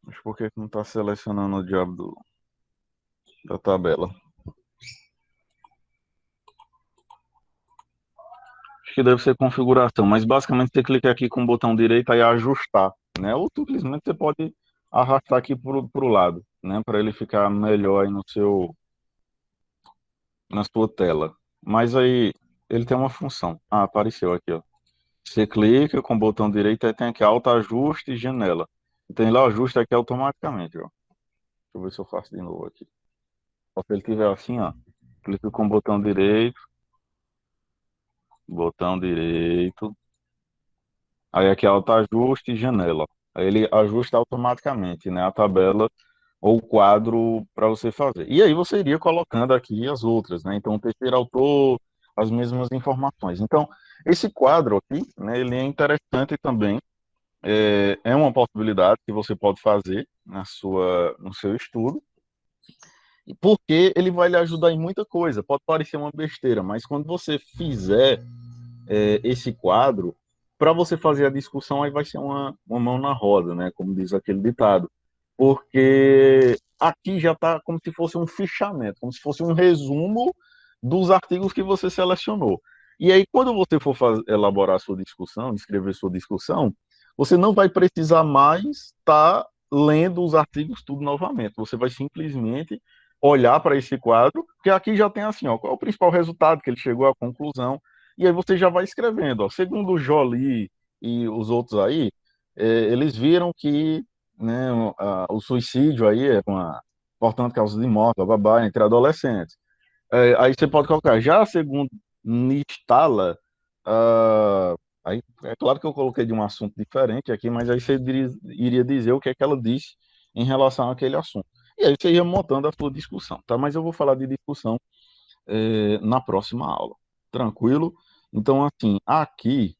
Mas por que que não está selecionando o diabo da tabela? Acho que deve ser configuração, mas basicamente você clica aqui com o botão direito e ajustar, né? Ou simplesmente você pode arrastar aqui pro lado, né? Para ele ficar melhor aí na sua tela. Mas aí ele tem uma função. Ah, apareceu aqui, ó. Você clica com o botão direito e tem aqui alta ajuste e janela. Tem lá o ajuste aqui automaticamente, ó. Deixa eu ver se eu faço de novo aqui. Só se ele tiver assim, ó. Clica com o botão direito. Aí aqui é autoajuste e janela. Aí ele ajusta automaticamente, né, a tabela ou o quadro para você fazer. E aí você iria colocando aqui as outras, né? Então, o terceiro autor, as mesmas informações. Então, esse quadro aqui, né, ele é interessante também. É uma possibilidade que você pode fazer no seu estudo, porque ele vai lhe ajudar em muita coisa. Pode parecer uma besteira, mas quando você fizer esse quadro, para você fazer a discussão, aí vai ser uma mão na roda, né? Como diz aquele ditado. Porque aqui já está como se fosse um fichamento, como se fosse um resumo dos artigos que você selecionou. E aí, quando você for elaborar a sua discussão, escrever sua discussão, você não vai precisar mais estar lendo os artigos tudo novamente. Você vai simplesmente olhar para esse quadro, que aqui já tem assim, ó, qual é o principal resultado que ele chegou à conclusão, e aí você já vai escrevendo. Ó. Segundo o Joly e os outros aí, eles viram que, né, o suicídio aí é uma importante causa de morte, babá, entre adolescentes. Aí você pode colocar, já segundo Nistala, ah, aí é claro que eu coloquei de um assunto diferente aqui, mas aí você iria dizer o que é que ela disse em relação àquele assunto. E aí você ia montando a sua discussão, tá? Mas eu vou falar de discussão na próxima aula. Tranquilo? Então, assim, aqui,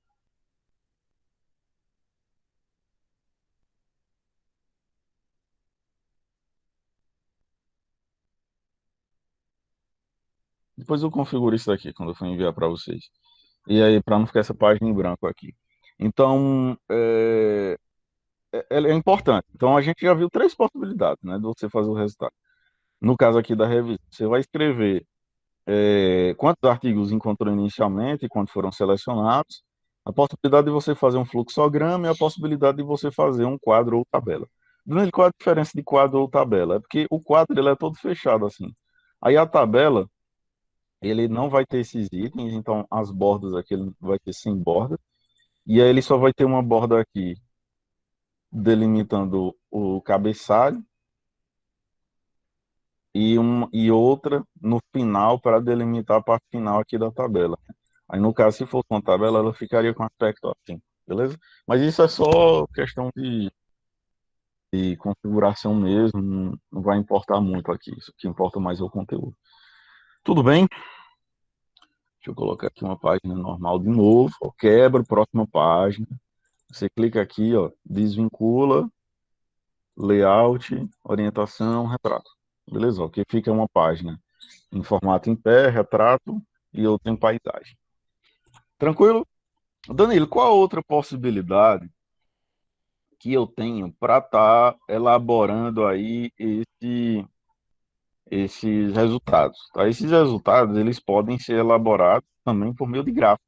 depois eu configuro isso aqui quando eu for enviar para vocês. E aí, para não ficar essa página em branco aqui. Então, é importante. Então, a gente já viu três possibilidades, né, de você fazer o resultado. No caso aqui da revista, você vai escrever quantos artigos encontrou inicialmente e quantos foram selecionados, a possibilidade de você fazer um fluxograma e a possibilidade de você fazer um quadro ou tabela. Daniel, qual é a diferença de quadro ou tabela? É porque o quadro ele é todo fechado assim. Aí a tabela, ele não vai ter esses itens, então as bordas aqui ele vai ter sem borda, e aí ele só vai ter uma borda aqui delimitando o cabeçalho e outra no final para delimitar a parte final aqui da tabela. Aí, no caso, se fosse uma tabela, ela ficaria com aspecto assim, beleza? Mas isso é só questão de configuração mesmo, não vai importar muito aqui. Isso que importa mais é o conteúdo. Tudo bem? Deixa eu colocar aqui uma página normal de novo. Ó, quebra, próxima página. Você clica aqui, ó, desvincula. layout, orientação, retrato. Beleza? Ó, que fica uma página em formato em pé, retrato e outra em paisagem. Tranquilo? Danilo, qual a outra possibilidade que eu tenho para estar elaborando aí esses resultados? Tá? Esses resultados, eles podem ser elaborados também por meio de gráfico.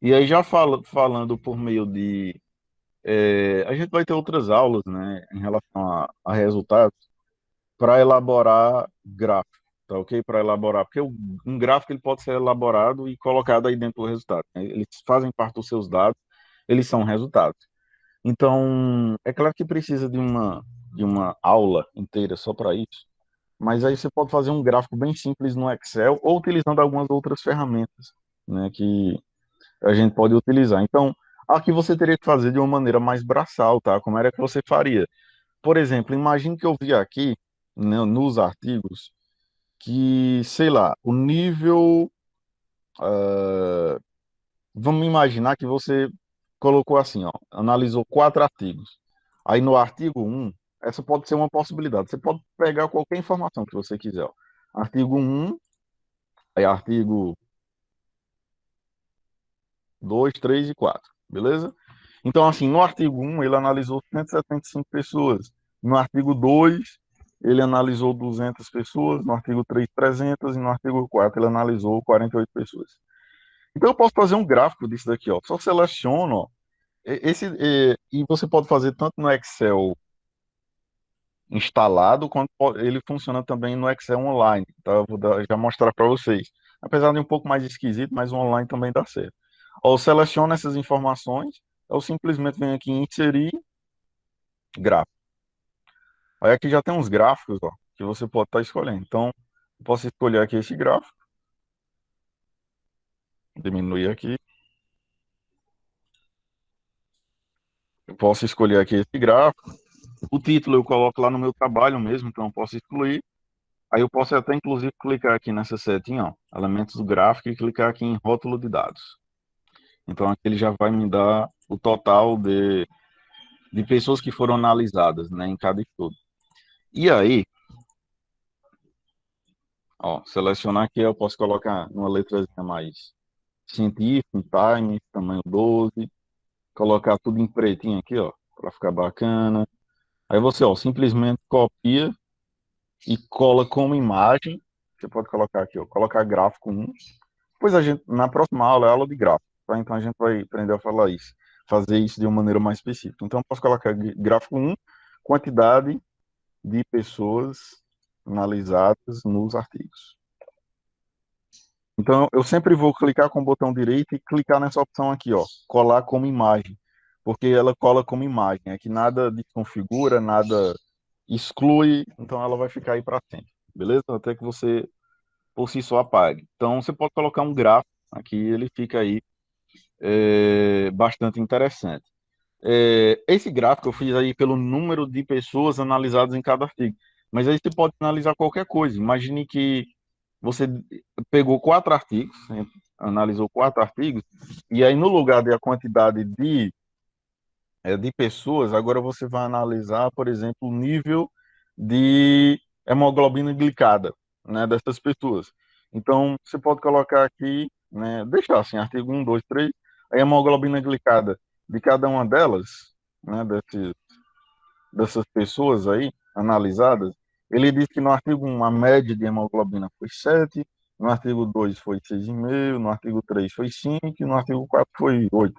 E aí, já falando por meio de... a gente vai ter outras aulas, né, em relação a resultados, para elaborar gráfico, tá ok? Para elaborar, porque um gráfico ele pode ser elaborado e colocado aí dentro do resultado, né? Eles fazem parte dos seus dados, eles são resultados. Então, é claro que precisa de uma aula inteira só para isso, mas aí você pode fazer um gráfico bem simples no Excel ou utilizando algumas outras ferramentas, né, que a gente pode utilizar. Então, aqui você teria que fazer de uma maneira mais braçal, tá? Como era que você faria? Por exemplo, imagine que eu vi aqui, né, nos artigos que, sei lá, o nível. Vamos imaginar que você colocou assim, ó, analisou 4 artigos. Aí no artigo um, essa pode ser uma possibilidade. Você pode pegar qualquer informação que você quiser. Ó. Artigo um, aí artigo 2, 3 e 4, beleza? Então, assim, no artigo um ele analisou 175 pessoas. No artigo 2 ele analisou 200 pessoas. No artigo 3 300. E no artigo 4 ele analisou 48 pessoas. Então, eu posso fazer um gráfico disso daqui, ó. Só seleciono, ó, e você pode fazer tanto no Excel instalado, quanto ele funciona também no Excel online. Tá? Eu vou já mostrar para vocês. Apesar de um pouco mais esquisito, mas o online também dá certo. Ou seleciono essas informações, ou simplesmente venho aqui em inserir gráfico. Aí aqui já tem uns gráficos, ó, que você pode estar escolhendo. Então, eu posso escolher aqui esse gráfico, diminuir aqui. Eu posso escolher aqui esse gráfico. O título eu coloco lá no meu trabalho mesmo, então eu posso excluir. Aí eu posso até, inclusive, clicar aqui nessa setinha, ó, elementos do gráfico, e clicar aqui em rótulo de dados. Então aqui ele já vai me dar o total de pessoas que foram analisadas, né, em cada estudo. E aí, ó, selecionar aqui, eu posso colocar uma letrazinha mais científica, em time, tamanho 12, colocar tudo em pretinho aqui, ó, para ficar bacana. Aí você, ó, simplesmente copia e cola como imagem. Você pode colocar aqui, ó, colocar gráfico 1. Depois a gente, na próxima aula, é aula de gráfico, tá? Então a gente vai aprender a falar isso, fazer isso de uma maneira mais específica. Então eu posso colocar gráfico 1, quantidade de pessoas analisadas nos artigos. Então eu sempre vou clicar com o botão direito e clicar nessa opção aqui, ó, colar como imagem, porque ela cola como imagem, é que nada desconfigura, nada exclui, então ela vai ficar aí para sempre, beleza? Até que você por si só apague. Então você pode colocar um gráfico aqui, ele fica aí bastante interessante. Esse gráfico eu fiz aí pelo número de pessoas analisadas em cada artigo, mas aí você pode analisar qualquer coisa. Imagine que você pegou 4 artigos, né, analisou 4 artigos, e aí no lugar da quantidade de pessoas, agora você vai analisar, por exemplo, o nível de hemoglobina glicada, né, dessas pessoas. Então, você pode colocar aqui, né, deixar assim, artigo 1, 2, 3, a hemoglobina glicada de cada uma delas, né, dessas pessoas aí analisadas. Ele diz que no artigo 1 a média de hemoglobina foi 7, no artigo 2 foi 6,5, no artigo 3 foi 5 e no artigo 4 foi 8.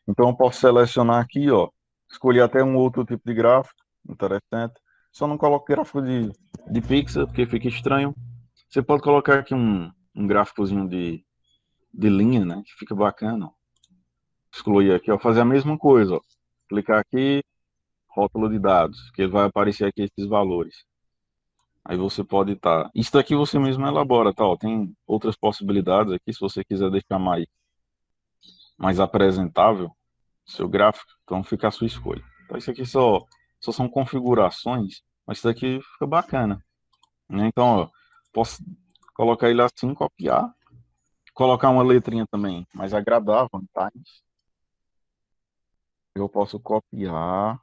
Então eu posso selecionar aqui, ó, escolher até um outro tipo de gráfico, interessante. Só não coloque gráfico de pixel, porque fica estranho. Você pode colocar aqui um gráficozinho de linha, né, que fica bacana. Ó. Excluir aqui, ó, fazer a mesma coisa, ó. Clicar aqui, rótulo de dados, que ele vai aparecer aqui esses valores. Aí você pode estar. Isso daqui você mesmo elabora, tá? Ó, tem outras possibilidades aqui, se você quiser deixar mais apresentável seu gráfico, então fica a sua escolha. Então isso aqui só são configurações, mas isso daqui fica bacana, né? Então, ó, posso colocar ele assim, copiar, colocar uma letrinha também mais agradável, Times. Eu posso copiar,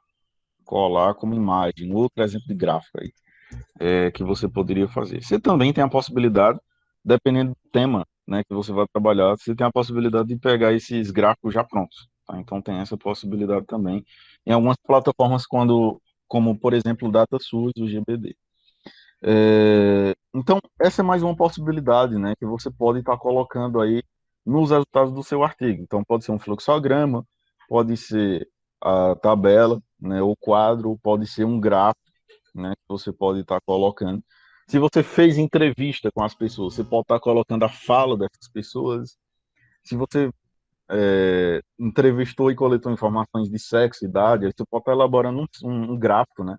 colar como imagem, outro exemplo de gráfico aí, que você poderia fazer. Você também tem a possibilidade, dependendo do tema, né, que você vai trabalhar, você tem a possibilidade de pegar esses gráficos já prontos, tá? Então tem essa possibilidade também. Em algumas plataformas, como por exemplo o DataSource, o GBD. Então, essa é mais uma possibilidade, né, que você pode estar colocando aí nos resultados do seu artigo. Então, pode ser um fluxograma, pode ser a tabela, né, o quadro, pode ser um gráfico, né, que você pode estar colocando. Se você fez entrevista com as pessoas, você pode estar colocando a fala dessas pessoas. Se você entrevistou e coletou informações de sexo, idade, aí você pode estar elaborando um gráfico, né,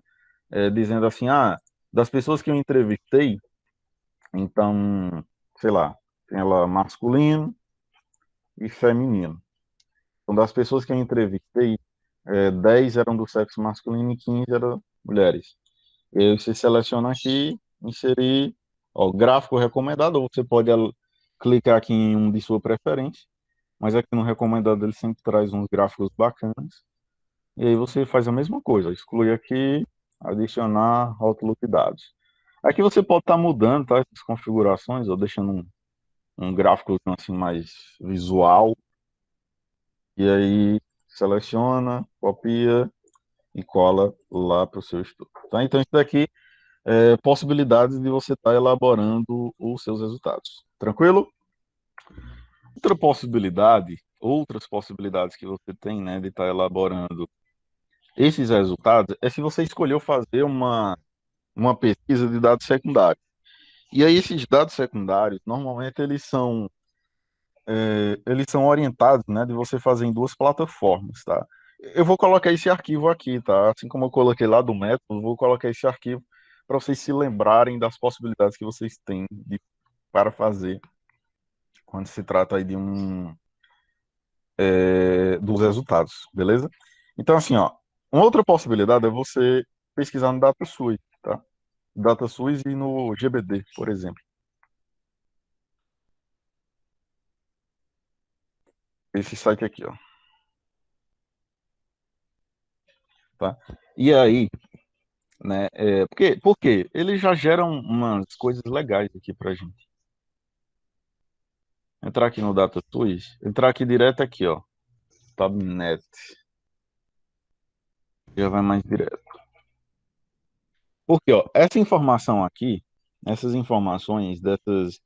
dizendo assim, das pessoas que eu entrevistei, então, sei lá, tem ela masculino e feminino. Então, das pessoas que eu entrevistei, 10 eram do sexo masculino e 15 eram mulheres. E aí você seleciona aqui, inserir, ó, gráfico recomendado, ou você pode clicar aqui em um de sua preferência, mas aqui no recomendado ele sempre traz uns gráficos bacanas. E aí você faz a mesma coisa, exclui aqui, adicionar rótulo de dados. Aqui você pode estar mudando, tá, essas configurações, ou deixando um gráfico assim mais visual, e aí seleciona, copia e cola lá para o seu estudo. Tá? Então, isso daqui é possibilidades de você estar elaborando os seus resultados. Tranquilo? Outras possibilidades que você tem, né, de estar elaborando esses resultados é se você escolheu fazer uma pesquisa de dados secundários. E aí, esses dados secundários, normalmente, eles são orientados, né, de você fazer em duas plataformas, tá? Eu vou colocar esse arquivo aqui, tá? Assim como eu coloquei lá do método, eu vou colocar esse arquivo para vocês se lembrarem das possibilidades que vocês têm para fazer quando se trata aí dos resultados, beleza? Então, assim, ó, uma outra possibilidade é você pesquisar no DataSuite, tá? DataSuite e no GBD, por exemplo. Esse site aqui, ó, tá? E aí, né? Porque ele já gera umas coisas legais aqui pra gente. Entrar aqui no DataTools, entrar aqui direto aqui, ó, Tabnet, já vai mais direto. Porque, ó, essa informação aqui, essas informações dessas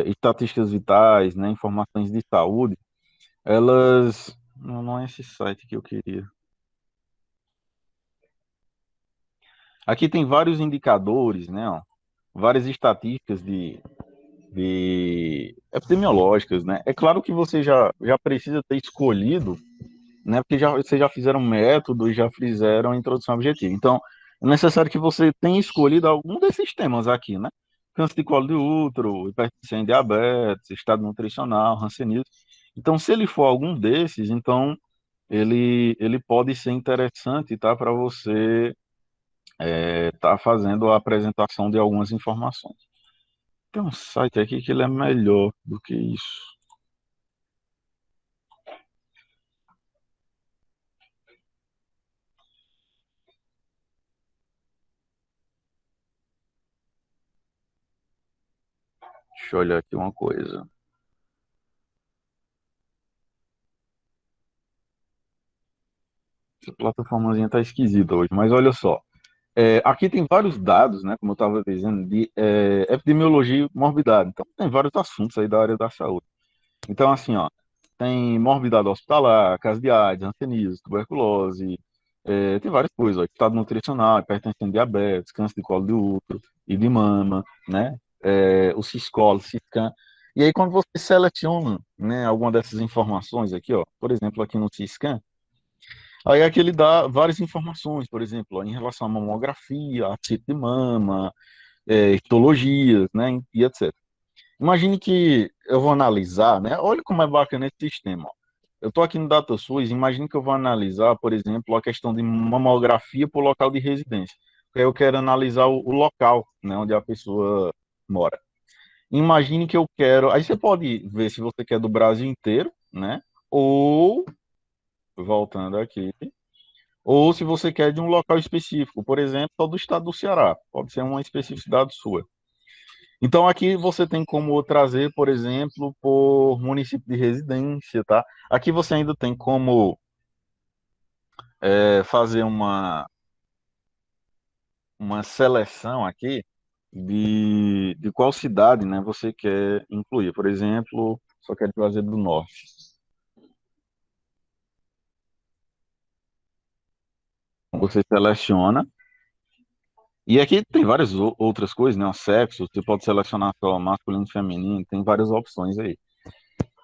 estatísticas vitais, né, informações de saúde, elas, não é esse site que eu queria. Aqui tem vários indicadores, né, ó, várias estatísticas de epidemiológicas, né? É claro que você já precisa ter escolhido, né? Porque vocês já fizeram método e já fizeram a introdução objetiva. Então, é necessário que você tenha escolhido algum desses temas aqui, né? Câncer de colo de útero, hipertensão, diabetes, estado nutricional, hanseníase. Então, se ele for algum desses, então ele pode ser interessante, tá? Para você estar fazendo a apresentação de algumas informações. Tem um site aqui que ele é melhor do que isso. Deixa eu olhar aqui uma coisa. Essa plataformazinha tá esquisita hoje, mas olha só. Aqui tem vários dados, né, como eu estava dizendo, de epidemiologia e morbidade. Então, tem vários assuntos aí da área da saúde. Então, assim, ó, tem morbidade hospitalar, caso de AIDS, hanseníase, tuberculose, tem várias coisas, ó, estado nutricional, hipertensão, diabetes, câncer de colo de útero e de mama, né, o Ciscol, Ciscan. E aí, quando você seleciona, né, alguma dessas informações aqui, ó, por exemplo, aqui no Ciscan, aí aqui ele dá várias informações, por exemplo, ó, em relação à mamografia, a tipo de mama, histologias, né, e etc. Imagine que eu vou analisar, né? Olha como é bacana esse sistema. Ó. Eu estou aqui no DataSUS, imagine que eu vou analisar, por exemplo, a questão de mamografia por local de residência. Eu quero analisar o local, né, onde a pessoa mora. Imagine que eu quero. Aí você pode ver se você quer do Brasil inteiro, né? Ou, voltando aqui, Ou se você quer de um local específico, por exemplo, só do estado do Ceará, pode ser uma especificidade sua. Então aqui você tem como trazer, por exemplo, por município de residência, tá? Aqui você ainda tem como fazer uma seleção aqui de qual cidade, né, você quer incluir. Por exemplo, só quero trazer do norte. Você seleciona. E aqui tem várias outras coisas, né? O sexo, você pode selecionar só masculino e feminino, tem várias opções aí.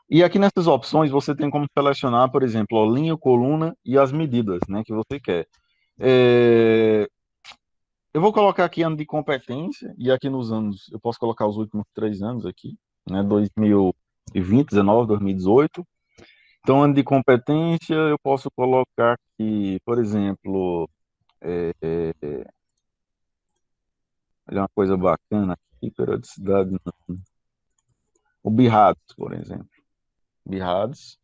E aqui nessas opções você tem como selecionar, por exemplo, a linha, coluna e as medidas, né, que você quer. É, Eu vou colocar aqui ano de competência, e aqui nos anos, eu posso colocar os últimos 3 anos aqui, né, 2020, 19, 2018. Então, ano de competência, eu posso colocar aqui, por exemplo, olha uma coisa bacana aqui, periodicidade, o BIRADS, por exemplo. BIRADS,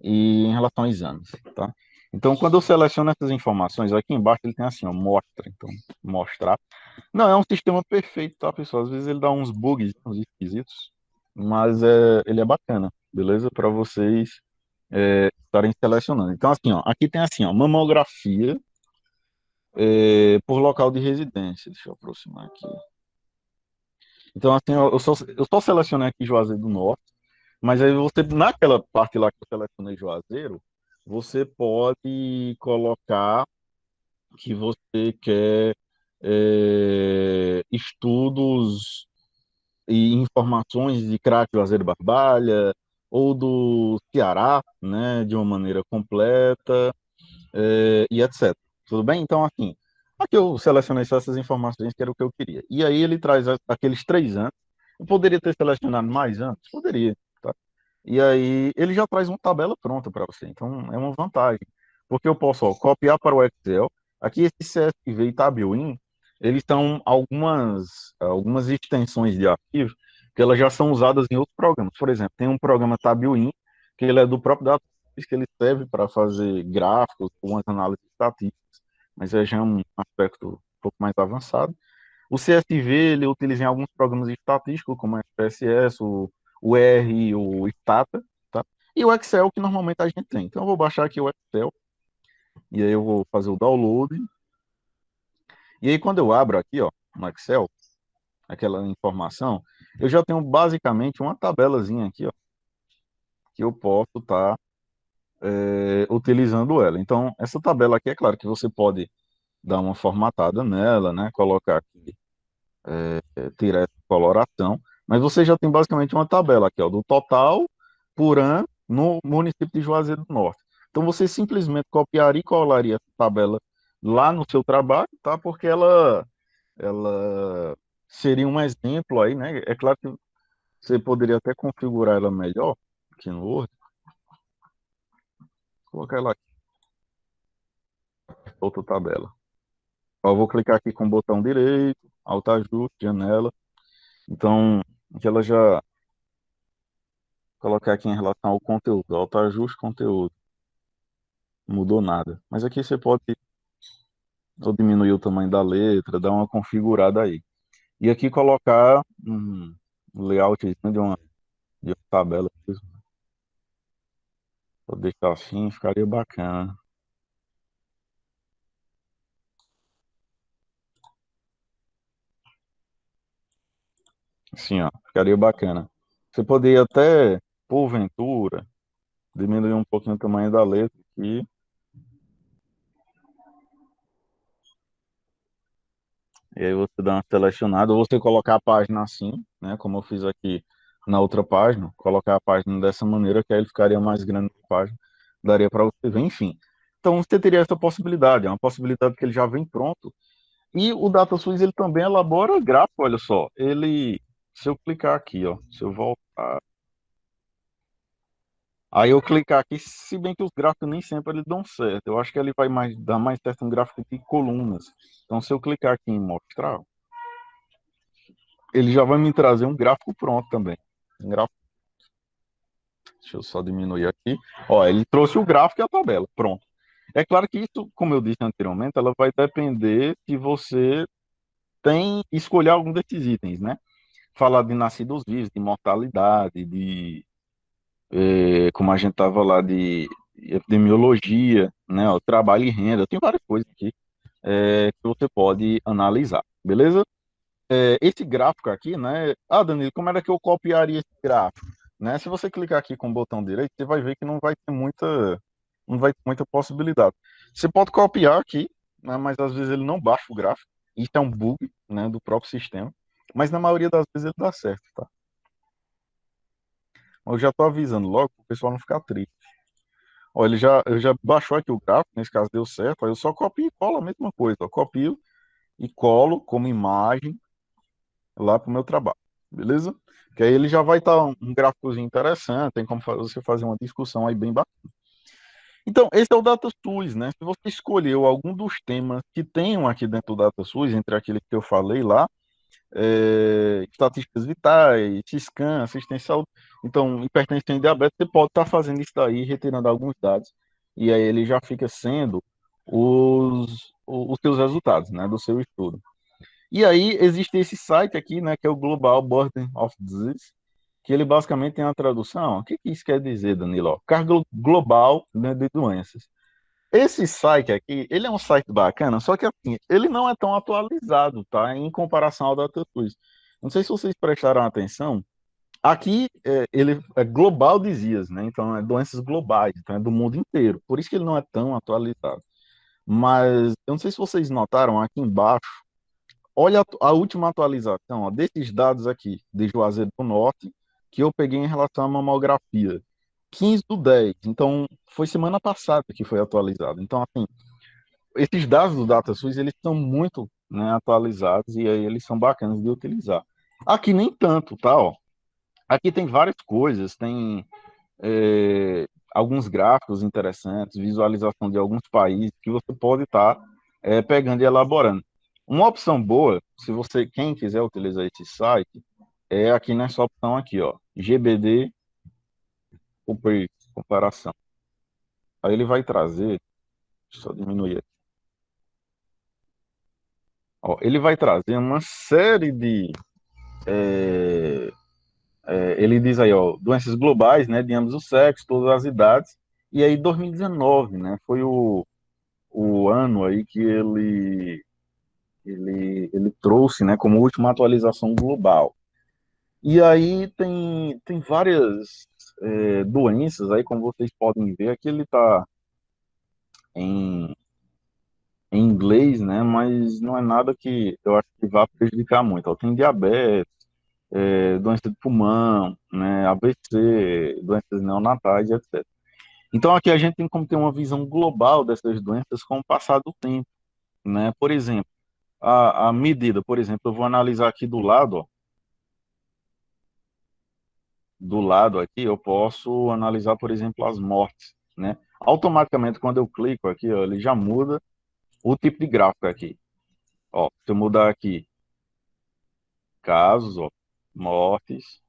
e em relação a exames, tá? Então, quando eu seleciono essas informações, aqui embaixo ele tem assim, ó, mostra, então, mostrar. Não, é um sistema perfeito, tá, pessoal? Às vezes ele dá uns bugs, uns esquisitos, mas ele é bacana, beleza? Para vocês estarem selecionando. Então, assim, ó, aqui tem assim, ó, mamografia por local de residência. Deixa eu aproximar aqui. Então, assim, ó, eu só selecionei aqui Juazeiro do Norte, mas aí você, naquela parte lá que eu selecionei Juazeiro, você pode colocar que você quer estudos e informações de craque Juazeiro Barbalha ou do Ceará, né, de uma maneira completa, e etc. Tudo bem? Então, assim, aqui eu selecionei só essas informações que era o que eu queria. E aí ele traz aqueles 3 anos. Eu poderia ter selecionado mais anos? Poderia, tá? E aí ele já traz uma tabela pronta para você. Então é uma vantagem. Porque eu posso, ó, copiar para o Excel. Aqui esse CSV e Tabuin, eles são algumas extensões de arquivo que elas já são usadas em outros programas. Por exemplo, tem um programa Tabuin, que ele é do próprio Datafolha, que ele serve para fazer gráficos, algumas análises estatísticas, mas é já um aspecto um pouco mais avançado. O CSV ele utiliza em alguns programas estatísticos, como o SPSS, o R, o Stata, tá? E o Excel, que normalmente a gente tem. Então, eu vou baixar aqui o Excel, e aí eu vou fazer o download. E aí, quando eu abro aqui, ó, no Excel, aquela informação, eu já tenho basicamente uma tabelazinha aqui, ó, que eu posso estar utilizando ela. Então, essa tabela aqui, é claro que você pode dar uma formatada nela, né? Colocar aqui tirar essa coloração, mas você já tem basicamente uma tabela aqui, ó, do total por ano no município de Juazeiro do Norte. Então você simplesmente copiaria e colaria essa tabela lá no seu trabalho, tá? Porque ela seria um exemplo aí, né? É claro que você poderia até configurar ela melhor aqui no Word, colocar ela aqui, outra tabela. Ó, eu vou clicar aqui com o botão direito, alto ajuste, janela. Então, aqui ela já colocar aqui em relação ao conteúdo, autoajuste conteúdo, não mudou nada. Mas aqui você pode ou diminuir o tamanho da letra, dar uma configurada aí. E aqui colocar um layout de uma tabela, vou deixar assim, ficaria bacana. Assim, ó, ficaria bacana. Você poderia até, porventura, diminuir um pouquinho o tamanho da letra aqui. E aí você dá uma selecionada, ou você colocar a página assim, né? Como eu fiz aqui na outra página, colocar a página dessa maneira, que aí ele ficaria mais grande a página, daria para você ver, enfim. Então você teria essa possibilidade, é uma possibilidade que ele já vem pronto. E o DataSUS ele também elabora gráfico, olha só. Se eu clicar aqui, ó, se eu voltar, aí eu clicar aqui, se bem que os gráficos nem sempre eles dão certo. Eu acho que ele vai dar mais certo um gráfico de colunas. Então se eu clicar aqui em mostrar, ele já vai me trazer um gráfico pronto também. Um gráfico, deixa eu só diminuir aqui. Ó, ele trouxe o gráfico e a tabela, pronto. É claro que isso, como eu disse anteriormente, ela vai depender se você tem escolher algum desses itens, né? Falar de nascidos vivos, de mortalidade, como a gente estava lá, de epidemiologia, né? Ó, trabalho e renda, tem várias coisas aqui que você pode analisar, beleza? Esse gráfico aqui, né? Ah, Danilo, como era que eu copiaria esse gráfico? Né? Se você clicar aqui com o botão direito, você vai ver que não vai ter muita possibilidade. Você pode copiar aqui, né? Mas às vezes ele não baixa o gráfico. Isso é um bug, né, do próprio sistema. Mas na maioria das vezes ele dá certo, tá? Eu já tô avisando logo para o pessoal não ficar triste. Ó, eu já baixou aqui o gráfico, nesse caso deu certo, aí eu só copio e colo a mesma coisa. Ó, copio e colo como imagem lá para o meu trabalho, beleza? Que aí ele já vai estar um gráficozinho interessante, tem como você fazer uma discussão aí bem bacana. Então, esse é o DataSUS, né? Se você escolheu algum dos temas que tenham aqui dentro do DataSUS, entre aqueles que eu falei lá, estatísticas vitais, Scan, assistência saúde, então, hipertensão e diabetes, você pode estar fazendo isso daí, retirando alguns dados, e aí ele já fica sendo os seus resultados, né, do seu estudo. E aí existe esse site aqui, né, que é o Global Burden of Disease, que ele basicamente tem uma tradução. O que que isso quer dizer, Danilo? Ó, carga global, né, de doenças. Esse site aqui, ele é um site bacana, só que assim, ele não é tão atualizado, tá, em comparação ao DataSUS. Não sei se vocês prestaram atenção. Aqui ele é global disease, né? Então é doenças globais, então é do mundo inteiro. Por isso que ele não é tão atualizado. Mas eu não sei se vocês notaram aqui embaixo. Olha a última atualização, ó, desses dados aqui, de Juazeiro do Norte, que eu peguei em relação à mamografia. 15/10. Então, foi semana passada que foi atualizado. Então, assim, esses dados do DataSUS, eles são muito, né, atualizados e aí eles são bacanas de utilizar. Aqui nem tanto, tá? Ó. Aqui tem várias coisas, tem alguns gráficos interessantes, visualização de alguns países que você pode estar pegando e elaborando. Uma opção boa, se você, quem quiser utilizar esse site, é aqui nessa opção aqui, ó, GBD comparação. Aí ele vai trazer, deixa eu só diminuir aqui, ó, ele vai trazer uma série de, ele diz aí, ó, doenças globais, né, de ambos os sexos, todas as idades, e aí 2019, né, foi o ano aí que ele trouxe, né, como última atualização global. E aí tem várias doenças aí, como vocês podem ver, aqui ele está em, em inglês, né, mas não é nada que eu acho que vá prejudicar muito. Ó, tem diabetes, doença de pulmão, né, AVC, doenças neonatais, etc. Então aqui a gente tem como ter uma visão global dessas doenças com o passar do tempo, né? Por exemplo, a medida, por exemplo, eu vou analisar aqui do lado, ó, do lado aqui, eu posso analisar, por exemplo, as mortes, né? Automaticamente, quando eu clico aqui, ó, ele já muda o tipo de gráfico aqui. Ó, se eu mudar aqui, casos, ó, mortes.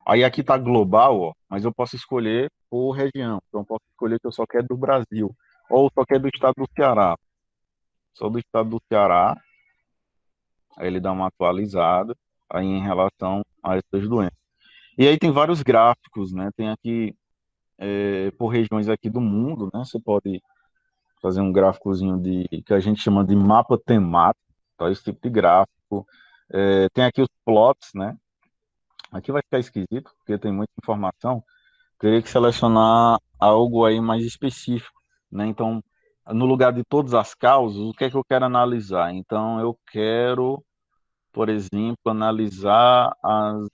Aí aqui tá global, ó, mas eu posso escolher por região. Então, eu posso escolher que eu só quero do Brasil, ou só quero do estado do Ceará. Só do estado do Ceará, aí ele dá uma atualizada aí em relação a essas doenças. E aí tem vários gráficos, né? Tem aqui por regiões aqui do mundo, né? Você pode fazer um gráficozinho de que a gente chama de mapa temático, tá? Esse tipo de gráfico. Tem aqui os plots, né? Aqui vai ficar esquisito, porque tem muita informação. Teria que selecionar algo aí mais específico, né? Então, no lugar de todas as causas, o que é que eu quero analisar? Então, eu quero, por exemplo, analisar as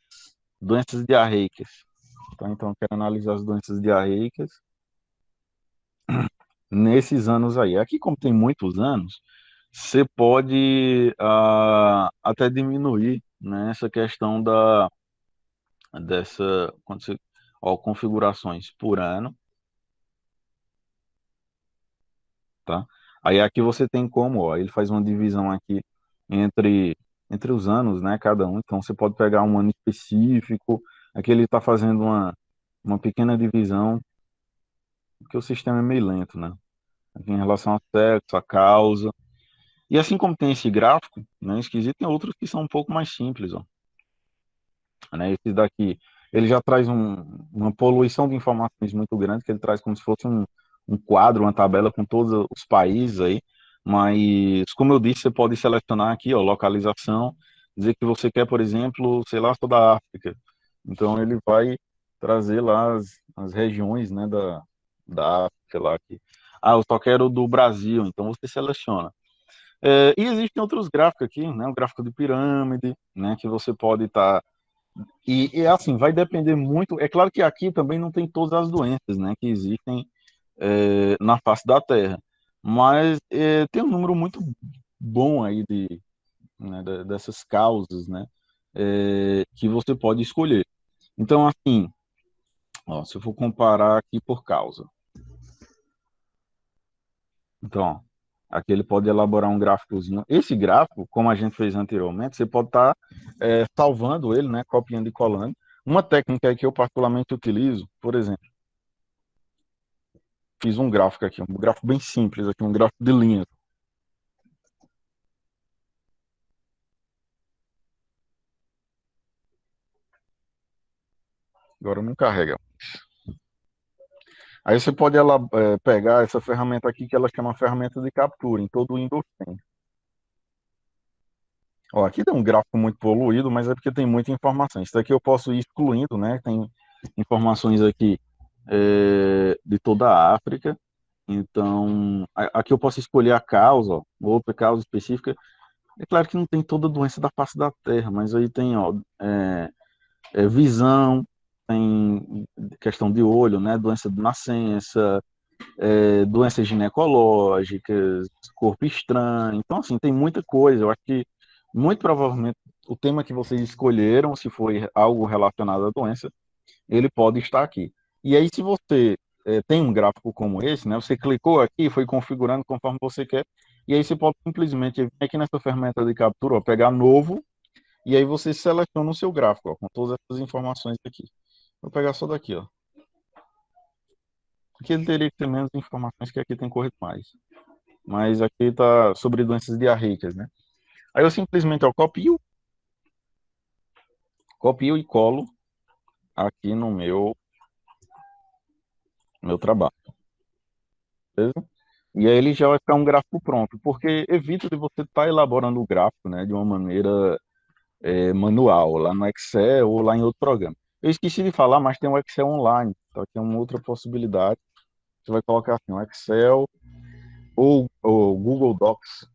doenças diarreicas. Então eu quero analisar as doenças diarreicas nesses anos aí. Aqui, como tem muitos anos, você pode até diminuir, né, essa questão dessa quando você, ó, configurações por ano, tá? Aí aqui você tem como, ó, ele faz uma divisão aqui entre entre os anos, né, cada um. Então você pode pegar um ano específico. Aqui ele está fazendo uma pequena divisão porque o sistema é meio lento, né? Aqui em relação ao sexo, a causa. E assim como tem esse gráfico, né, esquisito, tem outros que são um pouco mais simples, ó, né? Esse daqui, ele já traz uma poluição de informações muito grande, que ele traz como se fosse um quadro, uma tabela com todos os países aí, mas, como eu disse, você pode selecionar aqui, ó, localização, dizer que você quer, por exemplo, sei lá, toda a África. Então, ele vai trazer lá as regiões, né, da África lá. Aqui. Ah, eu só quero do Brasil, então você seleciona. E existem outros gráficos aqui, né, o gráfico de pirâmide, né, que você pode estar e assim, vai depender muito. É claro que aqui também não tem todas as doenças, né, que existem na face da Terra, mas tem um número muito bom aí né, dessas causas, né, que você pode escolher. Então, assim, ó, se eu for comparar aqui por causa, então, ó, aqui ele pode elaborar um gráficozinho. Esse gráfico, como a gente fez anteriormente, você pode estar salvando ele, né, copiando e colando. Uma técnica que eu particularmente utilizo, por exemplo, fiz um gráfico aqui, um gráfico bem simples aqui, um gráfico de linhas. Agora não carrega. Aí você pode pegar essa ferramenta aqui, que ela chama ferramenta de captura, em todo o Windows tem. Ó, aqui tem um gráfico muito poluído, mas é porque tem muita informação. Isso daqui eu posso ir excluindo, né? Tem informações aqui de toda a África. Então, aqui eu posso escolher a causa, ó, outra causa específica. É claro que não tem toda a doença da face da Terra, mas aí tem, ó, visão, tem questão de olho, né? Doença de nascença, doenças ginecológicas, corpo estranho. Então, assim, tem muita coisa. Eu acho que, muito provavelmente, o tema que vocês escolheram, se foi algo relacionado à doença, ele pode estar aqui. E aí, se você tem um gráfico como esse, né? Você clicou aqui, foi configurando conforme você quer, e aí você pode simplesmente vir aqui nessa ferramenta de captura, ó, pegar novo, e aí você seleciona o seu gráfico, ó, com todas essas informações aqui. Vou pegar só daqui, ó. Aqui ele teria que ter menos informações que aqui tem corrido mais. Mas aqui está sobre doenças diarreicas, né? Aí eu simplesmente ó, copio e colo aqui no meu trabalho, beleza? E aí ele já vai ficar um gráfico pronto, porque evita de você estar elaborando o gráfico, né, de uma maneira manual, lá no Excel ou lá em outro programa. Eu esqueci de falar, mas tem o Excel online, então aqui é uma outra possibilidade. Você vai colocar assim, o Excel ou o Google Docs.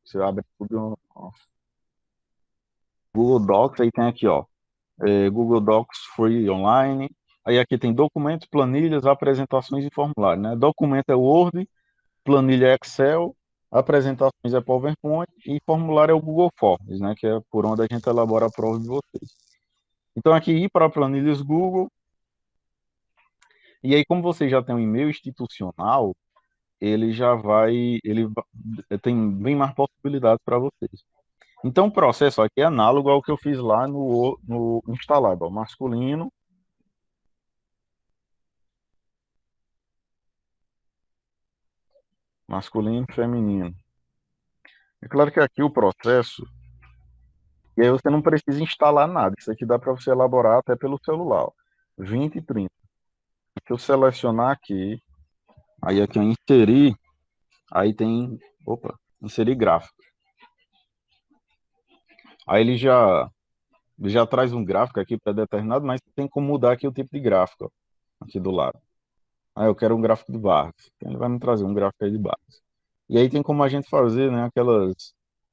Você abre tudo, ó, Google Docs, aí tem aqui, ó, Google Docs Free Online. Aí aqui tem documentos, planilhas, apresentações e formulário, né? Documento é Word, planilha é Excel, apresentações é PowerPoint e formulário é o Google Forms, né? Que é por onde a gente elabora a prova de vocês. Então aqui ir para planilhas Google, e aí como você já tem um e-mail institucional, ele já vai, tem bem mais possibilidades para vocês. Então o processo aqui é análogo ao que eu fiz lá no instalado, ó, masculino e feminino. É claro que aqui o processo, e aí você não precisa instalar nada. Isso aqui dá para você elaborar até pelo celular. Ó. 20 e 30. Se eu selecionar aqui, aí aqui eu inserir, aí tem, opa, inserir gráfico. Aí ele já traz um gráfico aqui pré-determinado, mas tem como mudar aqui o tipo de gráfico, ó, aqui do lado. Ah, eu quero um gráfico de barras. Então ele vai me trazer um gráfico aí de barras. E aí tem como a gente fazer, né,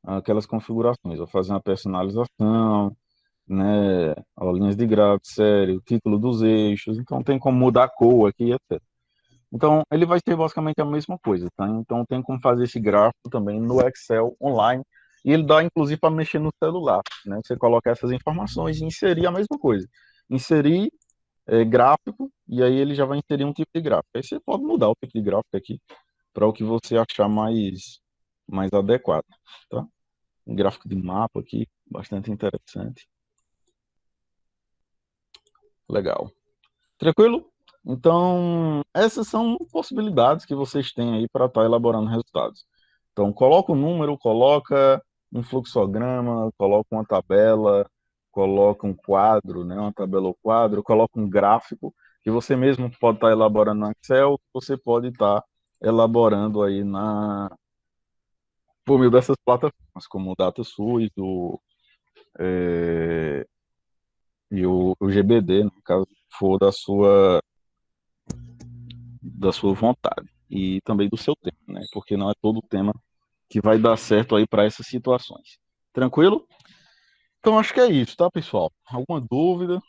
aquelas configurações. Vou fazer uma personalização, né, ó, linhas de grafo, série, o título dos eixos, então tem como mudar a cor aqui, etc. Então, ele vai ser basicamente a mesma coisa, tá? Então, tem como fazer esse gráfico também no Excel online, e ele dá, inclusive, para mexer no celular, né? Você coloca essas informações e inserir a mesma coisa. Inserir gráfico, e aí ele já vai inserir um tipo de gráfico. Aí você pode mudar o tipo de gráfico aqui para o que você achar mais adequado, tá? Um gráfico de mapa aqui, bastante interessante. Legal. Tranquilo? Então, essas são possibilidades que vocês têm aí para estar elaborando resultados. Então, coloca o número, coloca um fluxograma, coloca uma tabela, coloca um quadro, né, uma tabela ou quadro, coloca um gráfico que você mesmo pode estar elaborando no Excel, você pode estar elaborando aí por meio dessas plataformas, como o DataSUS e o GBD, no caso for da sua vontade e também do seu tempo, né? Porque não é todo tema que vai dar certo aí para essas situações. Tranquilo? Então acho que é isso, tá, pessoal? Alguma dúvida?